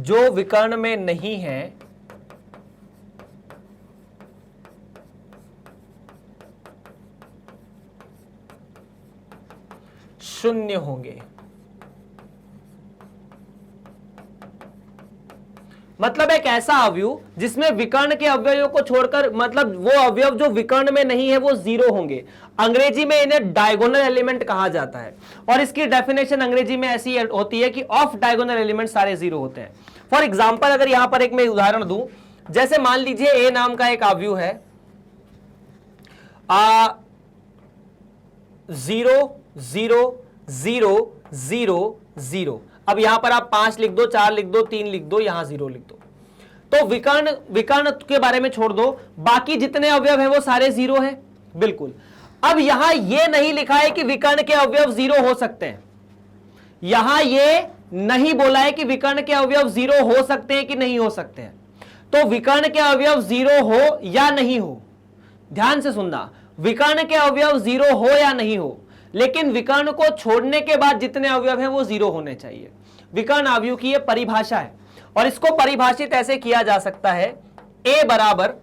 जो विकर्ण में नहीं है शून्य होंगे। मतलब एक ऐसा अवयव जिसमें विकर्ण के अवयवों को छोड़कर, मतलब वो अवयव जो विकर्ण में नहीं है वो जीरो होंगे। अंग्रेजी में इन्हें डायगोनल एलिमेंट कहा जाता है और इसकी डेफिनेशन अंग्रेजी में ऐसी होती है कि ऑफ डायगोनल एलिमेंट सारे जीरो होते हैं। फॉर एग्जांपल अगर यहां पर एक मैं उदाहरण दूं, जैसे मान लीजिए ए नाम का एक अवयव है 0 0 0 0 0। अब यहां पर आप 5 लिख दो, 4 लिख दो, 3 लिख दो, यहां 0 लिख दो। तो विकर्ण के बारे में छोड़ दो, बाकी जितने अवयव हैं वो सारे जीरो हैं। बिल्कुल। अब यहां ये नहीं लिखा है कि विकर्ण के अवयव जीरो हो सकते हैं, यहां ये नहीं बोला है कि विकर्ण के अवयव जीरो हो सकते हैं कि नहीं हो सकते हैं। तो विकर्ण के अवयव जीरो हो या नहीं हो, ध्यान से सुनना, विकर्ण के अवयव जीरो हो या नहीं हो, लेकिन विकर्ण को छोड़ने के बाद जितने अवयव हैं वो जीरो होने चाहिए। विकर्ण अवयव की ये परिभाषा है और इसको परिभाषित ऐसे किया जा सकता है ए बराबर,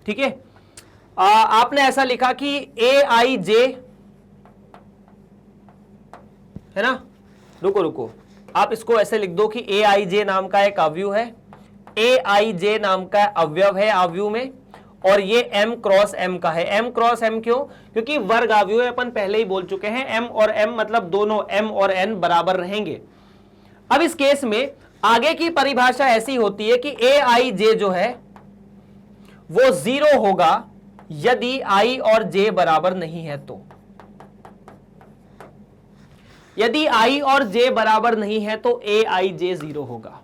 ठीक है, आपने ऐसा लिखा कि ए आई जे, है ना, रुको आप इसको ऐसे लिख दो कि ए आई जे नाम का एक अवयव है, ए आई जे नाम का अवयव है अवयव में, और ये m क्रॉस m का है। m क्रॉस m क्यों? क्योंकि वर्ग अवयव अपन पहले ही बोल चुके हैं, m और m मतलब दोनों m और n बराबर रहेंगे। अब इस केस में आगे की परिभाषा ऐसी होती है कि a i j जो है वो जीरो होगा यदि i और j बराबर नहीं है तो। यदि i और j बराबर नहीं है तो a i j जीरो होगा।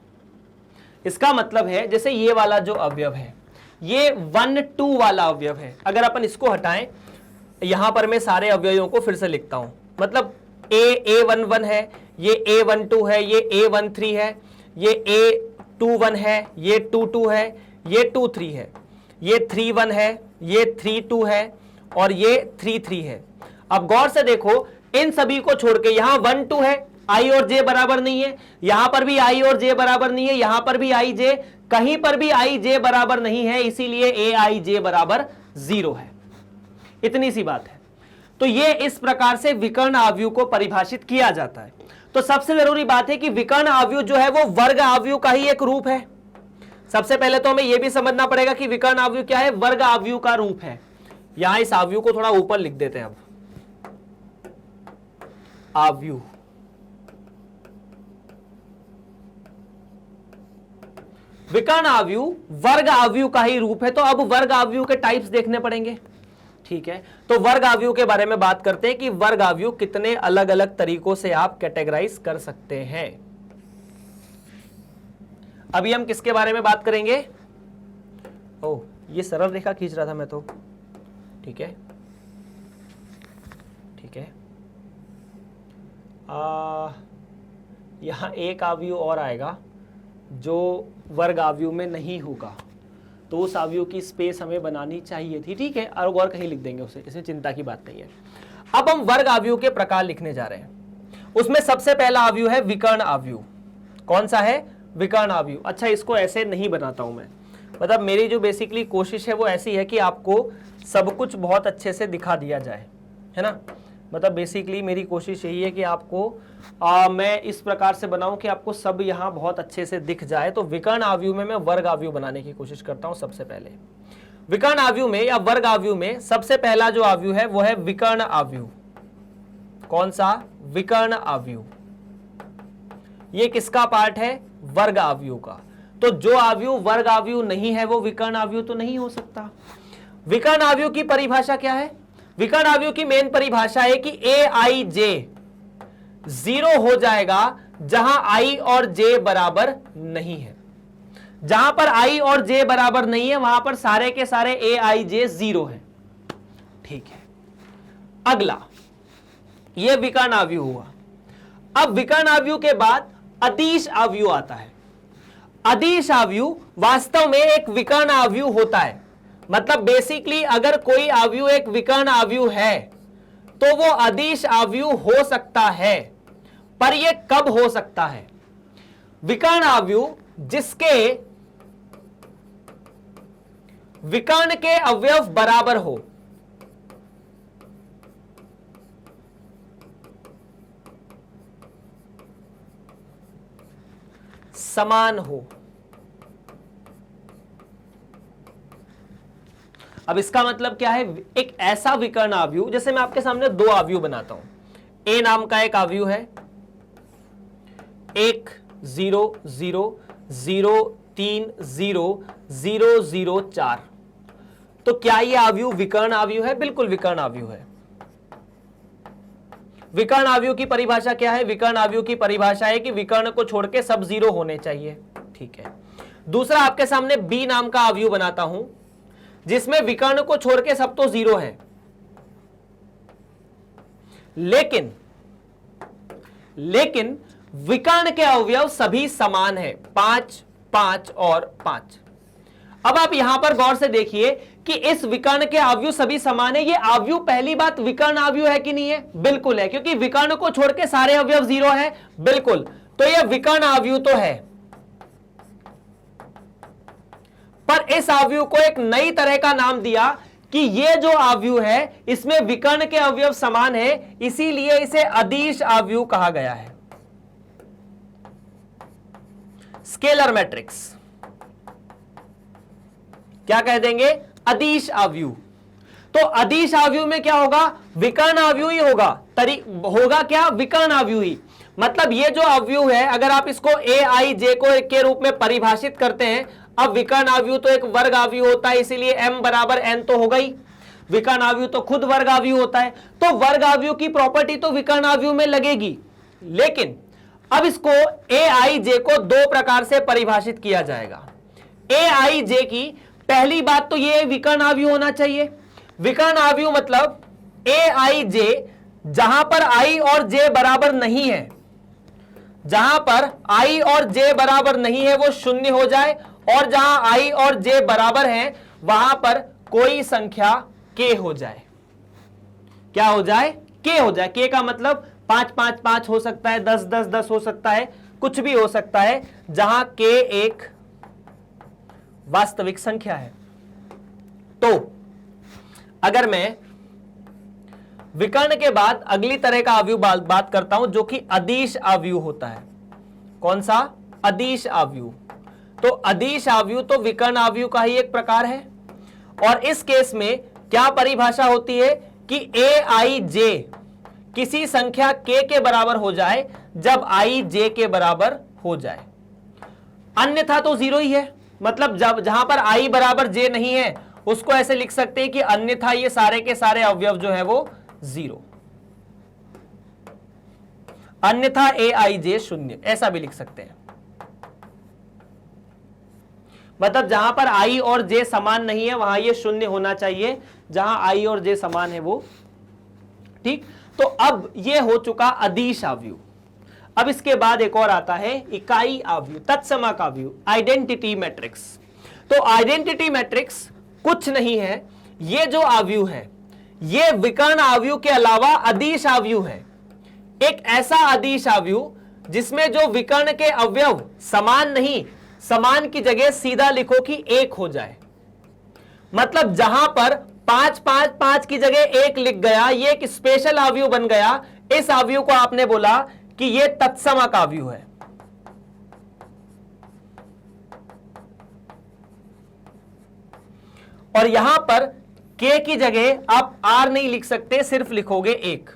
इसका मतलब है जैसे ये वाला जो अवयव है ये 1 2 वाला अवयव है, अगर अपन इसको हटाएं, यहां पर मैं सारे अवयवों को फिर से लिखता हूं, मतलब a11 है, ये a12 है, ये a13 है, ये a21 है, ये 22 है, ये 23 है, ये 31 है, ये 32 है और ये 33 है। अब गौर से देखो, इन सभी को छोड़ के यहां 1 2 है, i और j बराबर नहीं है, यहां पर भी i और j बराबर नहीं है, यहां पर भी i j, कहीं पर भी i j बराबर नहीं है, इसीलिए a i j बराबर जीरो है। इतनी सी बात है। तो ये इस प्रकार से विकर्ण अवयव को परिभाषित किया जाता है। तो सबसे जरूरी बात है कि विकर्ण अवयव जो है वो वर्ग अवयव का ही एक रूप है। सबसे पहले तो हमें यह भी समझना पड़ेगा कि विकर्ण अवयव क्या है, वर्ग अवयव का रूप है। यहां इस अवयव को थोड़ा ऊपर लिख देते हैं। अब अवयव, विकर्ण अवयव वर्ग अवयव का ही रूप है। तो अब वर्ग अवयव के टाइप्स देखने पड़ेंगे, ठीक है। तो वर्ग अवयव के बारे में बात करते हैं कि वर्ग अवयव कितने अलग अलग तरीकों से आप कैटेगराइज कर सकते हैं। अभी हम किसके बारे में बात करेंगे? ओह, ये सरल रेखा खींच रहा था मैं तो, ठीक है ठीक है। यहां एक अवयव और आएगा जो वर्ग अवयव में नहीं होगा, तो उस अवयव की स्पेस हमें बनानी चाहिए थी, ठीक है, और कहीं लिख देंगे उसे, इसमें चिंता की बात नहीं है। अब हम वर्ग अवयव के प्रकार लिखने जा रहे हैं। उसमें सबसे पहला अवयव है विकर्ण अवयव। कौन सा है? विकर्ण अवयव। अच्छा, इसको ऐसे नहीं बनाता हूं मैं, मतलब मेरी जो बेसिकली कोशिश है वो ऐसी है कि आपको सब कुछ बहुत अच्छे से दिखा दिया जाए, है ना। मतलब बेसिकली मेरी कोशिश यही है कि आपको मैं इस प्रकार से बनाऊं कि आपको सब यहां बहुत अच्छे से दिख जाए। तो विकर्ण अवयव में मैं वर्ग अवयव बनाने की कोशिश करता हूं। सबसे पहले विकर्ण अवयव में या वर्ग अवयव में सबसे पहला जो अवयव है वो है विकर्ण अवयव। कौन सा? विकर्ण अवयव। ये किसका पार्ट है? वर्ग अवयव का। तो जो अवयव वर्ग अवयव नहीं है वो विकर्ण अवयव तो नहीं हो सकता। विकर्ण अवयव की परिभाषा क्या है? विकर्ण अवयव की मेन परिभाषा है कि ए आई जे जीरो हो जाएगा जहां i और j बराबर नहीं है। जहां पर i और j बराबर नहीं है वहां पर सारे के सारे a i j जीरो है, ठीक है। अगला यह विकर्ण अवयव हुआ। अब विकर्ण अवयव के बाद अदिश अवयव आता है। अदिश अवयव वास्तव में एक विकर्ण अवयव होता है। मतलब बेसिकली अगर कोई अवयव एक विकर्ण अवयव है तो वो अदिश अवयव हो सकता है। पर ये कब हो सकता है? विकर्ण अवयव जिसके विकर्ण के अवयव बराबर हो, समान हो। अब इसका मतलब क्या है? एक ऐसा विकर्ण अवयव, जैसे मैं आपके सामने दो अवयव बनाता हूं। ए नाम का एक अवयव है, 1 0 0 0 3 0 0 0 4। तो क्या यह अवयव विकर्ण अवयव है? बिल्कुल विकर्ण अवयव है। विकर्ण अवयव की परिभाषा क्या है? विकर्ण अवयव की परिभाषा है कि विकर्ण को छोड़ के सब 0 होने चाहिए। ठीक है। दूसरा आपके सामने बी नाम का अवयव बनाता हूं, जिसमें विकर्ण को छोड़ के सब तो 0 है, लेकिन विकर्ण के अवयव सभी समान है, 5 5 और 5। अब आप यहां पर गौर से देखिए कि इस विकर्ण के अवयव सभी समान है। ये अवयव, पहली बात, विकर्ण अवयव है कि नहीं है? बिल्कुल है, क्योंकि विकर्ण को छोड़ के सारे अवयव 0 है। बिल्कुल, तो यह विकर्ण अवयव तो है। पर इस अवयव को एक नई तरह का नाम दिया कि ये जो अवयव है इसमें विकर्ण के अवयव समान है, इसीलिए इसे अदिश अवयव कहा गया है। स्केलर मैट्रिक्स क्या कह देंगे? अदिश अवयव। तो अदिश अवयव में क्या होगा? विकर्ण अवयव ही होगा। होगा क्या? विकर्ण अवयव ही। मतलब ये जो अवयव है, अगर आप इसको ए आई जे को के रूप में परिभाषित करते हैं, अब विकर्ण अवयव तो एक वर्ग अवयव होता है, इसीलिए m बराबर n तो होगा ही। विकर्ण अवयव तो खुद वर्ग अवयव होता है, तो वर्ग अवयव की प्रॉपर्टी तो विकर्ण अवयव में लगेगी। लेकिन अब इसको ए आई जे को दो प्रकार से परिभाषित किया जाएगा। ए आई जे की पहली बात तो ये विकर्ण अवयव होना चाहिए। विकर्ण अवयव मतलब ए आई जे जहां पर आई और जे बराबर नहीं है, जहां पर आई और जे बराबर नहीं है वो शून्य हो जाए, और जहां आई और जे बराबर है वहां पर कोई संख्या k हो जाए। क्या हो जाए? k हो जाए। k का मतलब 5 5 5 हो सकता है, 10 10 10 हो सकता है, कुछ भी हो सकता है, जहां k एक वास्तविक संख्या है। तो अगर मैं विकर्ण के बाद अगली तरह का अवयव बात करता हूं जो कि अदिश अवयव होता है। कौन सा? अदिश अवयव। तो अदिश अवयव तो विकर्ण अवयव का ही एक प्रकार है, और इस केस में क्या परिभाषा होती है कि ए आई जे किसी संख्या k के बराबर हो जाए जब i j के बराबर हो जाए, अन्यथा तो 0 ही है। मतलब जब जहां पर i बराबर j नहीं है उसको ऐसे लिख सकते हैं कि अन्यथा ये सारे के सारे अवयव जो है वो 0, अन्यथा ए आई जे 0, ऐसा भी लिख सकते हैं। मतलब जहां पर i और j समान नहीं है वहां ये 0 होना चाहिए, जहां i और j समान है वो। ठीक, तो अब ये हो चुका अदिश अवयव। अब इसके बाद एक और आता है इकाई अवयव, तत्समक अवयव, आइडेंटिटी मैट्रिक्स। तो आइडेंटिटी मैट्रिक्स कुछ नहीं है, ये जो अवयव है ये विकर्ण अवयव के अलावा अदिश अवयव है। एक ऐसा अदिश अवयव जिसमें जो विकर्ण के अवयव समान नहीं, समान की जगह सीधा लिखो कि 1 हो जाए। मतलब जहां पर 5 5 5 की जगह 1 लिख गया, ये एक स्पेशल अवयव बन गया। इस अवयव को आपने बोला कि ये तत्समक अवयव है। और यहां पर k की जगह आप r नहीं लिख सकते, सिर्फ लिखोगे 1।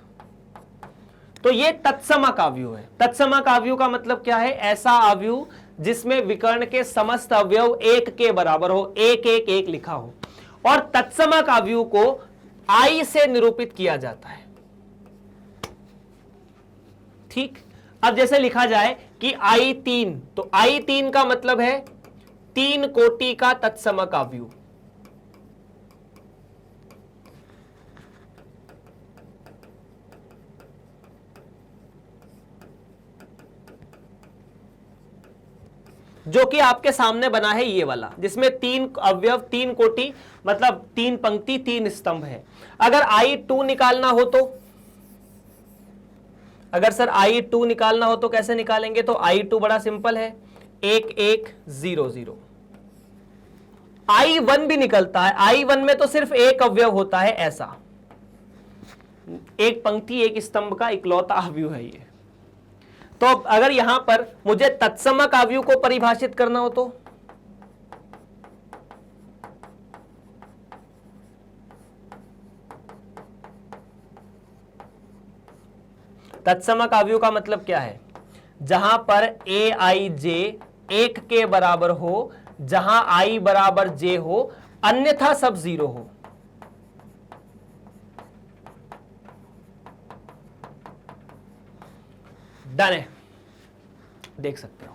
तो ये तत्समक अवयव है। तत्समक अवयव का मतलब क्या है? ऐसा अवयव जिसमें विकर्ण के समस्त अवयव 1 के बराबर हो, 1 1 1 लिखा हो। और तत्समक अवयव को i से निरूपित किया जाता है। ठीक, अब जैसे लिखा जाए कि i3, तो i3 का मतलब है 3 कोटि का तत्समक अवयव। जो कि आपके सामने बना है ये वाला, जिसमें 3 अवयव, 3 कोटि मतलब 3 पंक्ति 3 स्तंभ है। अगर i2 निकालना हो तो अगर सर I2 निकालना हो तो कैसे निकालेंगे? तो I2 बड़ा सिंपल है, 1 1 0 0। I1 भी निकलता है, I1 में तो सिर्फ एक अवयव होता है, ऐसा एक पंक्ति एक स्तंभ का इकलौता अवयव है ये। तो अगर यहां पर मुझे तत्समक अवयव को परिभाषित करना हो तो तत्समक अवयव का मतलब क्या है? जहां पर Aij 1 के बराबर हो, जहां I बराबर j हो, अन्यथा सब 0 हो। डन है, देख सकते हो,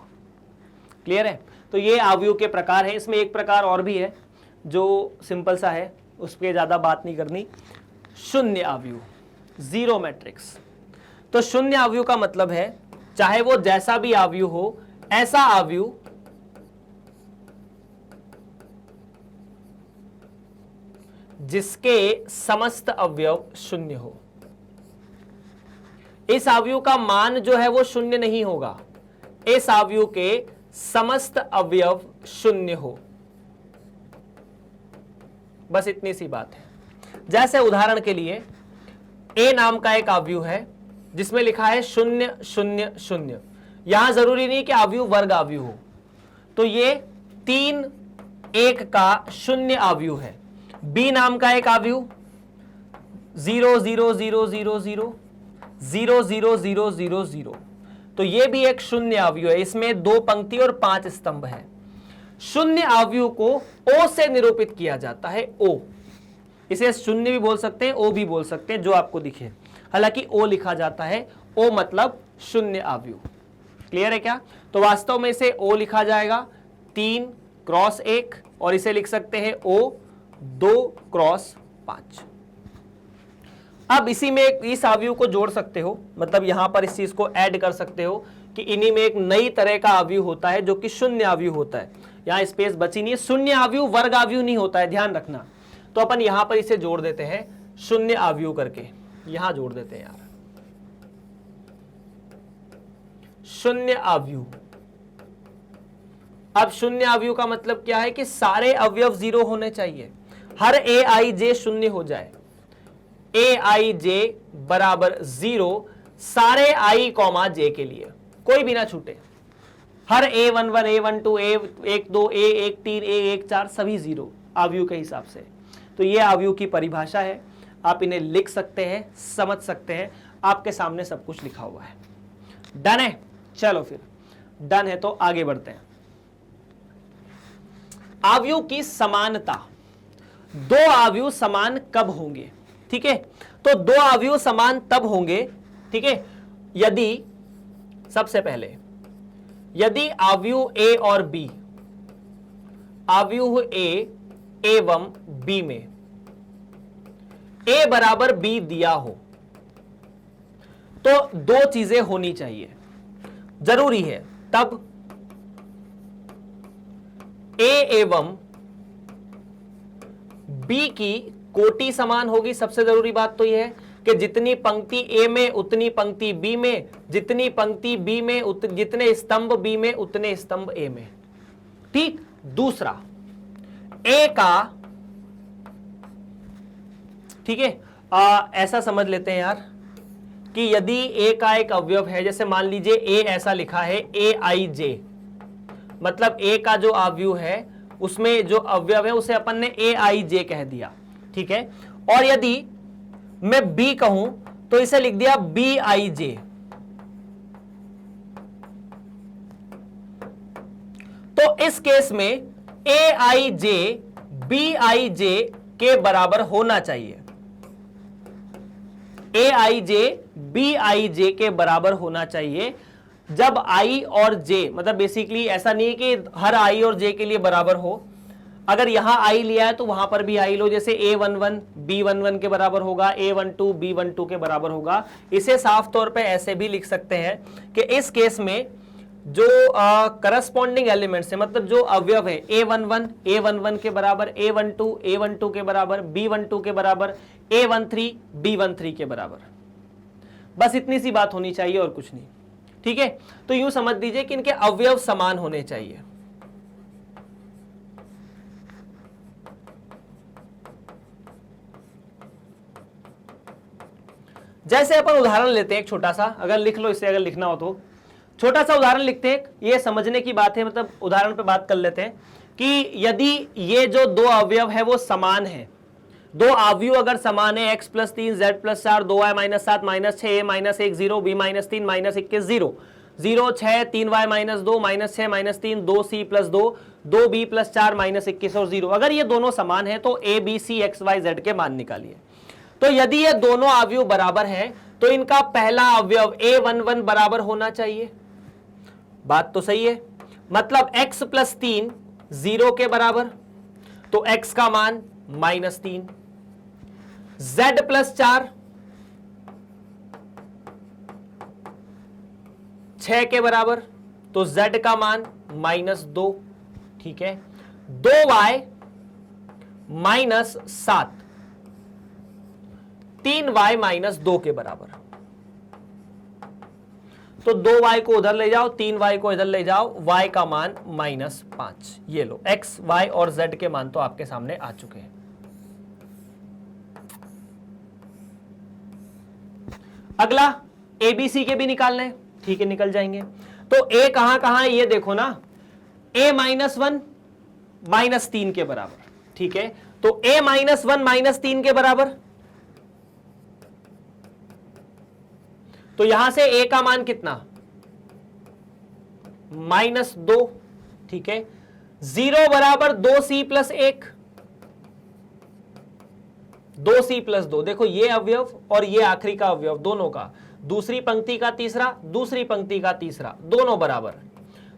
क्लियर है? तो ये अवयव के प्रकार है। इसमें एक प्रकार और भी है जो सिंपल सा है, उस पर ज्यादा बात नहीं करनी। शून्य अवयव, जीरो मैट्रिक्स। तो शून्य अवयव का मतलब है चाहे वो जैसा भी अवयव हो, ऐसा अवयव जिसके समस्त अवयव शून्य हो। इस अवयव का मान जो है वो शून्य नहीं होगा, इस अवयव के समस्त अवयव शून्य हो, बस इतनी सी बात है। जैसे उदाहरण के लिए A नाम का एक अवयव है जिसमें लिखा है 0 0 0। यहां जरूरी नहीं कि अवयव वर्ग अवयव हो, तो ये 3 1 का शून्य अवयव है। B नाम का एक अवयव 0 0 0 0 0 0 0 0 0 0, तो ये भी एक शून्य अवयव है। इसमें 2 पंक्ति और 5 स्तंभ है। शून्य अवयव को O से निरूपित किया जाता है। O, इसे शून्य भी बोल सकते हैं, O भी बोल सकते हैं, जो आपको दिखे। हालांकि O लिखा जाता है, O मतलब शून्य अवयव। क्लियर है क्या? तो वास्तव में इसे O लिखा जाएगा 3 क्रॉस 1, और इसे लिख सकते हैं O 2 क्रॉस 5। अब इसी में इस अवयव को जोड़ सकते हो, मतलब यहां पर इस चीज को ऐड कर सकते हो कि इन्हीं में एक नई तरह का अवयव होता है जो कि शून्य अवयव होता है। यहां स्पेस बची नहीं है, शून्य अवयव वर्ग अवयव नहीं होता है, ध्यान रखना। तो अपन यहां पर इसे जोड़ देते हैं शून्य अवयव करके, यहां जोड़ देते हैं यार, शून्य अवयव। अब शून्य अवयव का मतलब क्या है कि सारे अवयव 0 होने चाहिए, हर Aij शून्य हो जाए। Aij बराबर 0 सारे I, j के लिए, कोई भी ना छूटे। हर A11 A12 A12 A13 A14 सभी 0 अवयव के हिसाब से। तो ये अवयव की परिभाषा है, आप इन्हें लिख सकते हैं, समझ सकते हैं, आपके सामने सब कुछ लिखा हुआ है। डन है? चलो फिर डन है तो आगे बढ़ते हैं। अवयव की समानता, 2 अवयव समान कब होंगे? ठीक है, तो 2 अवयव समान तब होंगे, ठीक है, यदि सबसे पहले यदि अवयव A और B, अवयव A एवं B में A बराबर B दिया हो, तो 2 चीजें होनी चाहिए, जरूरी है। तब A एवं B की कोटि समान होगी। सबसे जरूरी बात तो यह है कि जितनी पंक्ति A में उतनी पंक्ति B में, जितनी पंक्ति B में जितने स्तंभ B में उतने स्तंभ A में। ठीक। दूसरा, A का, ठीक है, ऐसा समझ लेते हैं यार कि यदि A का एक अवयव है, जैसे मान लीजिए A ऐसा लिखा है Aij, मतलब A का जो अवयव है उसमें जो अवयव है उसे अपन ने Aij कह दिया, ठीक है। और यदि मैं B कहूं तो इसे लिख दिया Bij, तो इस केस में Aij Bij के बराबर होना चाहिए, Aij Bij के बराबर होना चाहिए जब I और J, मतलब बेसिकली ऐसा नहीं है कि हर I और J के लिए बराबर हो। अगर यहां I लिया है तो वहां पर भी I लो, जैसे A11 B11 के बराबर होगा, A12 B12 के बराबर होगा। इसे साफ तौर पे ऐसे भी लिख सकते हैं कि इस केस में जो करस्पॉन्डिंग एलिमेंट्स है, मतलब जो अवयव है A11 A11 के बराबर, A12 A12 के बराबर, B12 के बराबर, A13 B13 के बराबर। बस इतनी सी बात होनी चाहिए और कुछ नहीं, ठीक है। तो यूं समझ दीजिए कि इनके अवयव समान होने चाहिए। जैसे अपन उदाहरण लेते हैं एक छोटा सा, अगर लिख लो इसे, अगर लिखना हो तो छोटा सा उदाहरण लिखते हैं। ये समझने की बात है, मतलब उदाहरण पे बात कर लेते हैं कि यदि ये जो दो अवयव है वो समान है, दो अवयव अगर समान है, x + 3 z + 4 2y - 7 - 6 a - 1 0 b - 3 - 21 0 0 6 3y - 2 -6 - 3 2c + 2 2b + 4 - 21 और 0, अगर ये दोनों समान है तो a b c x y z के मान निकालिए। तो यदि ये दोनों अवयव बराबर हैं तो इनका पहला अवयव a11 बराबर होना चाहिए। बात तो सही है, मतलब x + 3 0 के बराबर, तो x का मान -3, z + 4 6 के बराबर, तो z का मान -2, ठीक है। 2y - 7 3y - 2 के बराबर, तो 2y को उधर ले जाओ, 3y को इधर ले जाओ, y का मान -5। ये लो x, y और z के मान तो आपके सामने आ चुके हैं। अगला ABC के भी निकालने हैं, ठीक है, निकल जाएंगे। तो a कहां कहां है ये देखो ना, a -1 -3 के बराबर, ठीक है। तो a -1 -3 के बराबर, तो यहां से a का मान कितना, -2, ठीक है। 0 बराबर 2c + 1, 2c + 2, देखो ये अवयव और ये आखिरी का अवयव दोनों का, दूसरी पंक्ति का तीसरा, दूसरी पंक्ति का तीसरा, दोनों बराबर,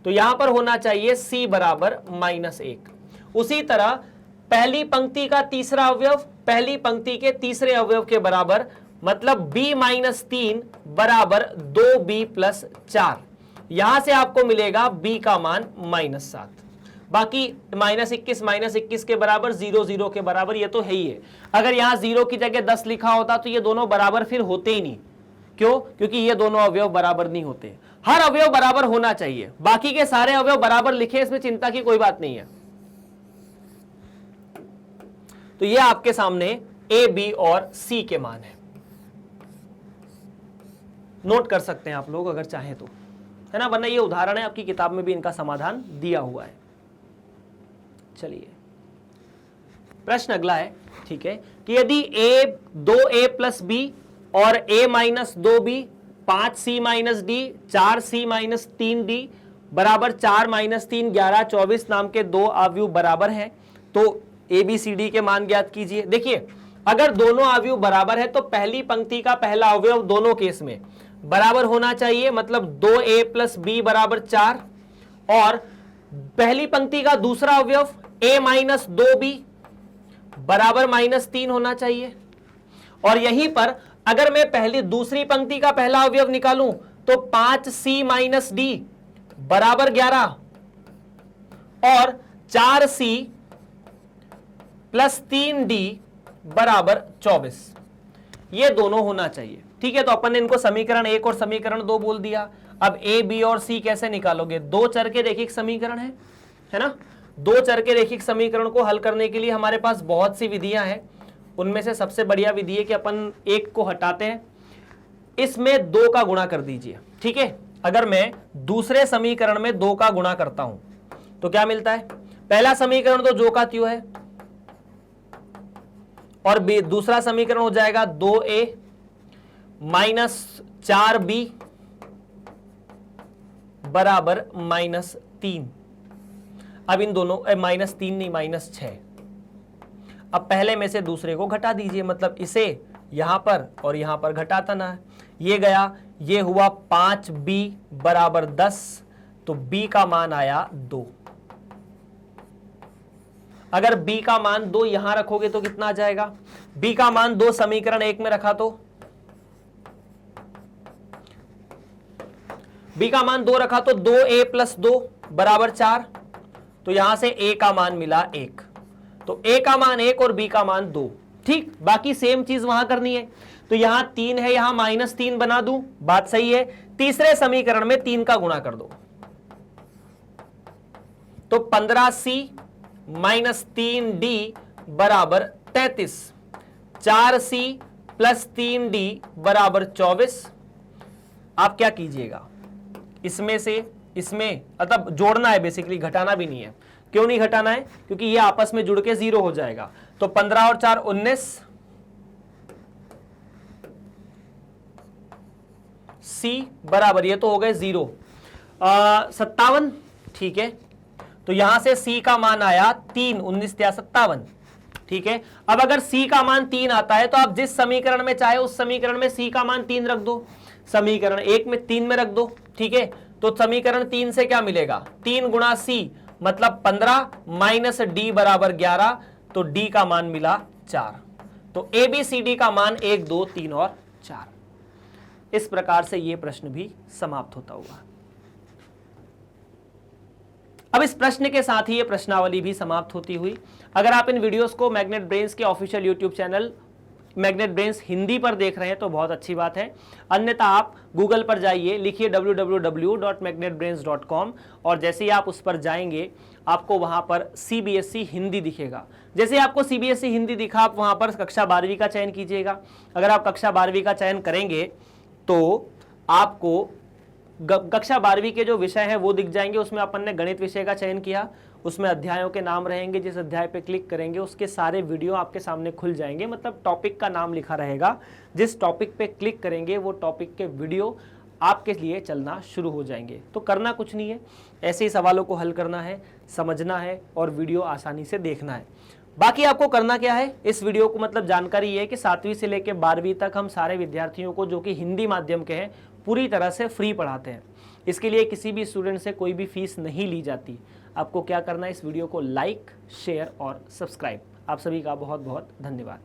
तो यहां पर होना चाहिए c बराबर -1। उसी तरह पहली पंक्ति का तीसरा अवयव पहली पंक्ति के तीसरे अवयव के बराबर, मतलब b - 3 बराबर 2b + 4, यहां से आपको मिलेगा b का मान -7। बाकी -21 -21 के बराबर, 0 0 के बराबर, ये तो है ही है। अगर यहां 0 की जगह 10 लिखा होता तो ये दोनों बराबर फिर होते ही नहीं। क्यों? क्योंकि ये दोनों अवयव बराबर नहीं होते। हर अवयव बराबर होना चाहिए, बाकी के सारे अवयव बराबर लिखे, इसमें चिंता की कोई बात नहीं है। तो ये आपके सामने a, b और c के मान है, नोट कर सकते हैं आप लोग अगर चाहें तो, है ना, वरना ये उदाहरण है, आपकी किताब में भी इनका समाधान दिया हुआ है। चलिए प्रश्न अगला है, ठीक है, कि यदि a 2a + b और a - 2b 5c - d 4c - 3d बराबर 4 - 3 11 24 नाम के दो अवयव बराबर हैं, तो ABCD के मान ज्ञात कीजिए। देखिए अगर दोनों अवयव बराबर है तो पहली पंक्ति का पहला अवयव दोनों केस में बराबर होना चाहिए, मतलब 2a + b बराबर 4, और पहली पंक्ति का दूसरा अवयव a - 2b बराबर -3 होना चाहिए। और यहीं पर अगर मैं दूसरी पंक्ति का पहला अवयव निकालूं तो 5c - d बराबर 11 और 4c + 3d बराबर 24, ये दोनों होना चाहिए, ठीक है। तो अपन ने इनको समीकरण 1 और समीकरण 2 बोल दिया। अब a, b और c कैसे निकालोगे? दो चर के रैखिक समीकरण है ना। दो चर के रैखिक समीकरण को हल करने के लिए हमारे पास बहुत सी विधियां हैं, उनमें से सबसे बढ़िया विधि है कि अपन 1 को हटाते हैं, इसमें 2 का गुणा कर दीजिए, ठीक है। अगर मैं दूसरे समीकरण में 2 का गुणा करता हूं तो क्या मिलता है? पहला समीकरण तो जो का त्यों है, और दूसरा समीकरण हो जाएगा 2a - 4b बराबर -3। अब इन दोनों -3 नहीं -6, अब पहले में से दूसरे को घटा दीजिए, मतलब इसे यहां पर और यहां पर घटाता ना है, ये गया, ये हुआ 5b बराबर 10, तो b का मान आया 2। अगर b का मान 2 यहां रखोगे तो कितना आ जाएगा? b का मान 2 समीकरण 1 में रखा तो b का मान 2 रखा तो 2a + 2 बराबर 4, तो यहां से a का मान मिला 1, तो a का मान 1 और b का मान 2, ठीक, बाकी सेम चीज वहां करनी है। तो यहां 3 है, यहां -3 बना दूं, बात सही है। तीसरे समीकरण में 3 का गुणा कर दो, तो 15C - 3D बराबर 33, 4C + 3D बराबर 24। आप क्या कीजिएगा, इसमें से इसमें मतलब जोड़ना है, बेसिकली घटाना भी नहीं है। क्यों नहीं घटाना है? क्योंकि ये आपस में जुड़ के 0 हो जाएगा। तो 15 और 4 19, C बराबर, ये तो हो गए 0, 57, ठीक है। तो यहां से C का मान आया 3, 19 या 57, ठीक है। अब अगर C का मान 3 आता है तो आप जिस समीकरण में चाहे उस समीकरण में C का मान 3 रख दो, समीकरण 1 में 3 में रख दो, ठीक है। तो समीकरण 3 से क्या मिलेगा, 3 गुणा C मतलब 15 - D बराबर 11, तो D का मान मिला 4। तो ABCD का मान 1, 2, 3 और 4। इस प्रकार से यह प्रश्न भी समाप्त होता हुआ। अब इस प्रश्न के साथ ही ये प्रश्नावली भी समाप्त होती हुई। अगर आप इन वीडियोस को मैग्नेट ब्रेन्स के official YouTube channel magnet brains Hindi पर देख रहे हैं तो बहुत अच्छी बात है। अन्यथा आप गूगल पर जाइए, लिखिए www.magnetbrains.com, और जैसे ही आप उस पर जाएंगे आपको वहां पर CBSE हिंदी दिखेगा। जैसे आपको CBSE हिंदी दिखा, आप वहां पर कक्षा 12वीं का चयन कीजिएगा। अगर आप कक्षा 12वीं का चयन करेंगे तो आपको कक्षा 12वीं के जो विषय हैं वो दिख जाएंगे। उसमें अपन ने गणित विषय का चयन किया, उसमें अध्यायों के नाम रहेंगे। जिस अध्याय पे क्लिक करेंगे उसके सारे वीडियो आपके सामने खुल जाएंगे, मतलब टॉपिक का नाम लिखा रहेगा। जिस टॉपिक पे क्लिक करेंगे वो टॉपिक के वीडियो आपके लिए चलना शुरू हो जाएंगे। तो करना कुछ नहीं है, ऐसे ही सवालों को हल करना है, समझना है और वीडियो आसानी से देखना है। बाकी आपको करना क्या है, इस वीडियो को मतलब जानकारी ये है कि 7वीं से लेकर 12वीं तक हम सारे विद्यार्थियों को जो कि हिंदी माध्यम के हैं पूरी तरह से फ्री पढ़ाते हैं। इसके लिए किसी भी स्टूडेंट से कोई भी फीस नहीं ली जाती। आपको क्या करना है, इस वीडियो को लाइक, शेयर और सब्सक्राइब। आप सभी का बहुत बहुत धन्यवाद।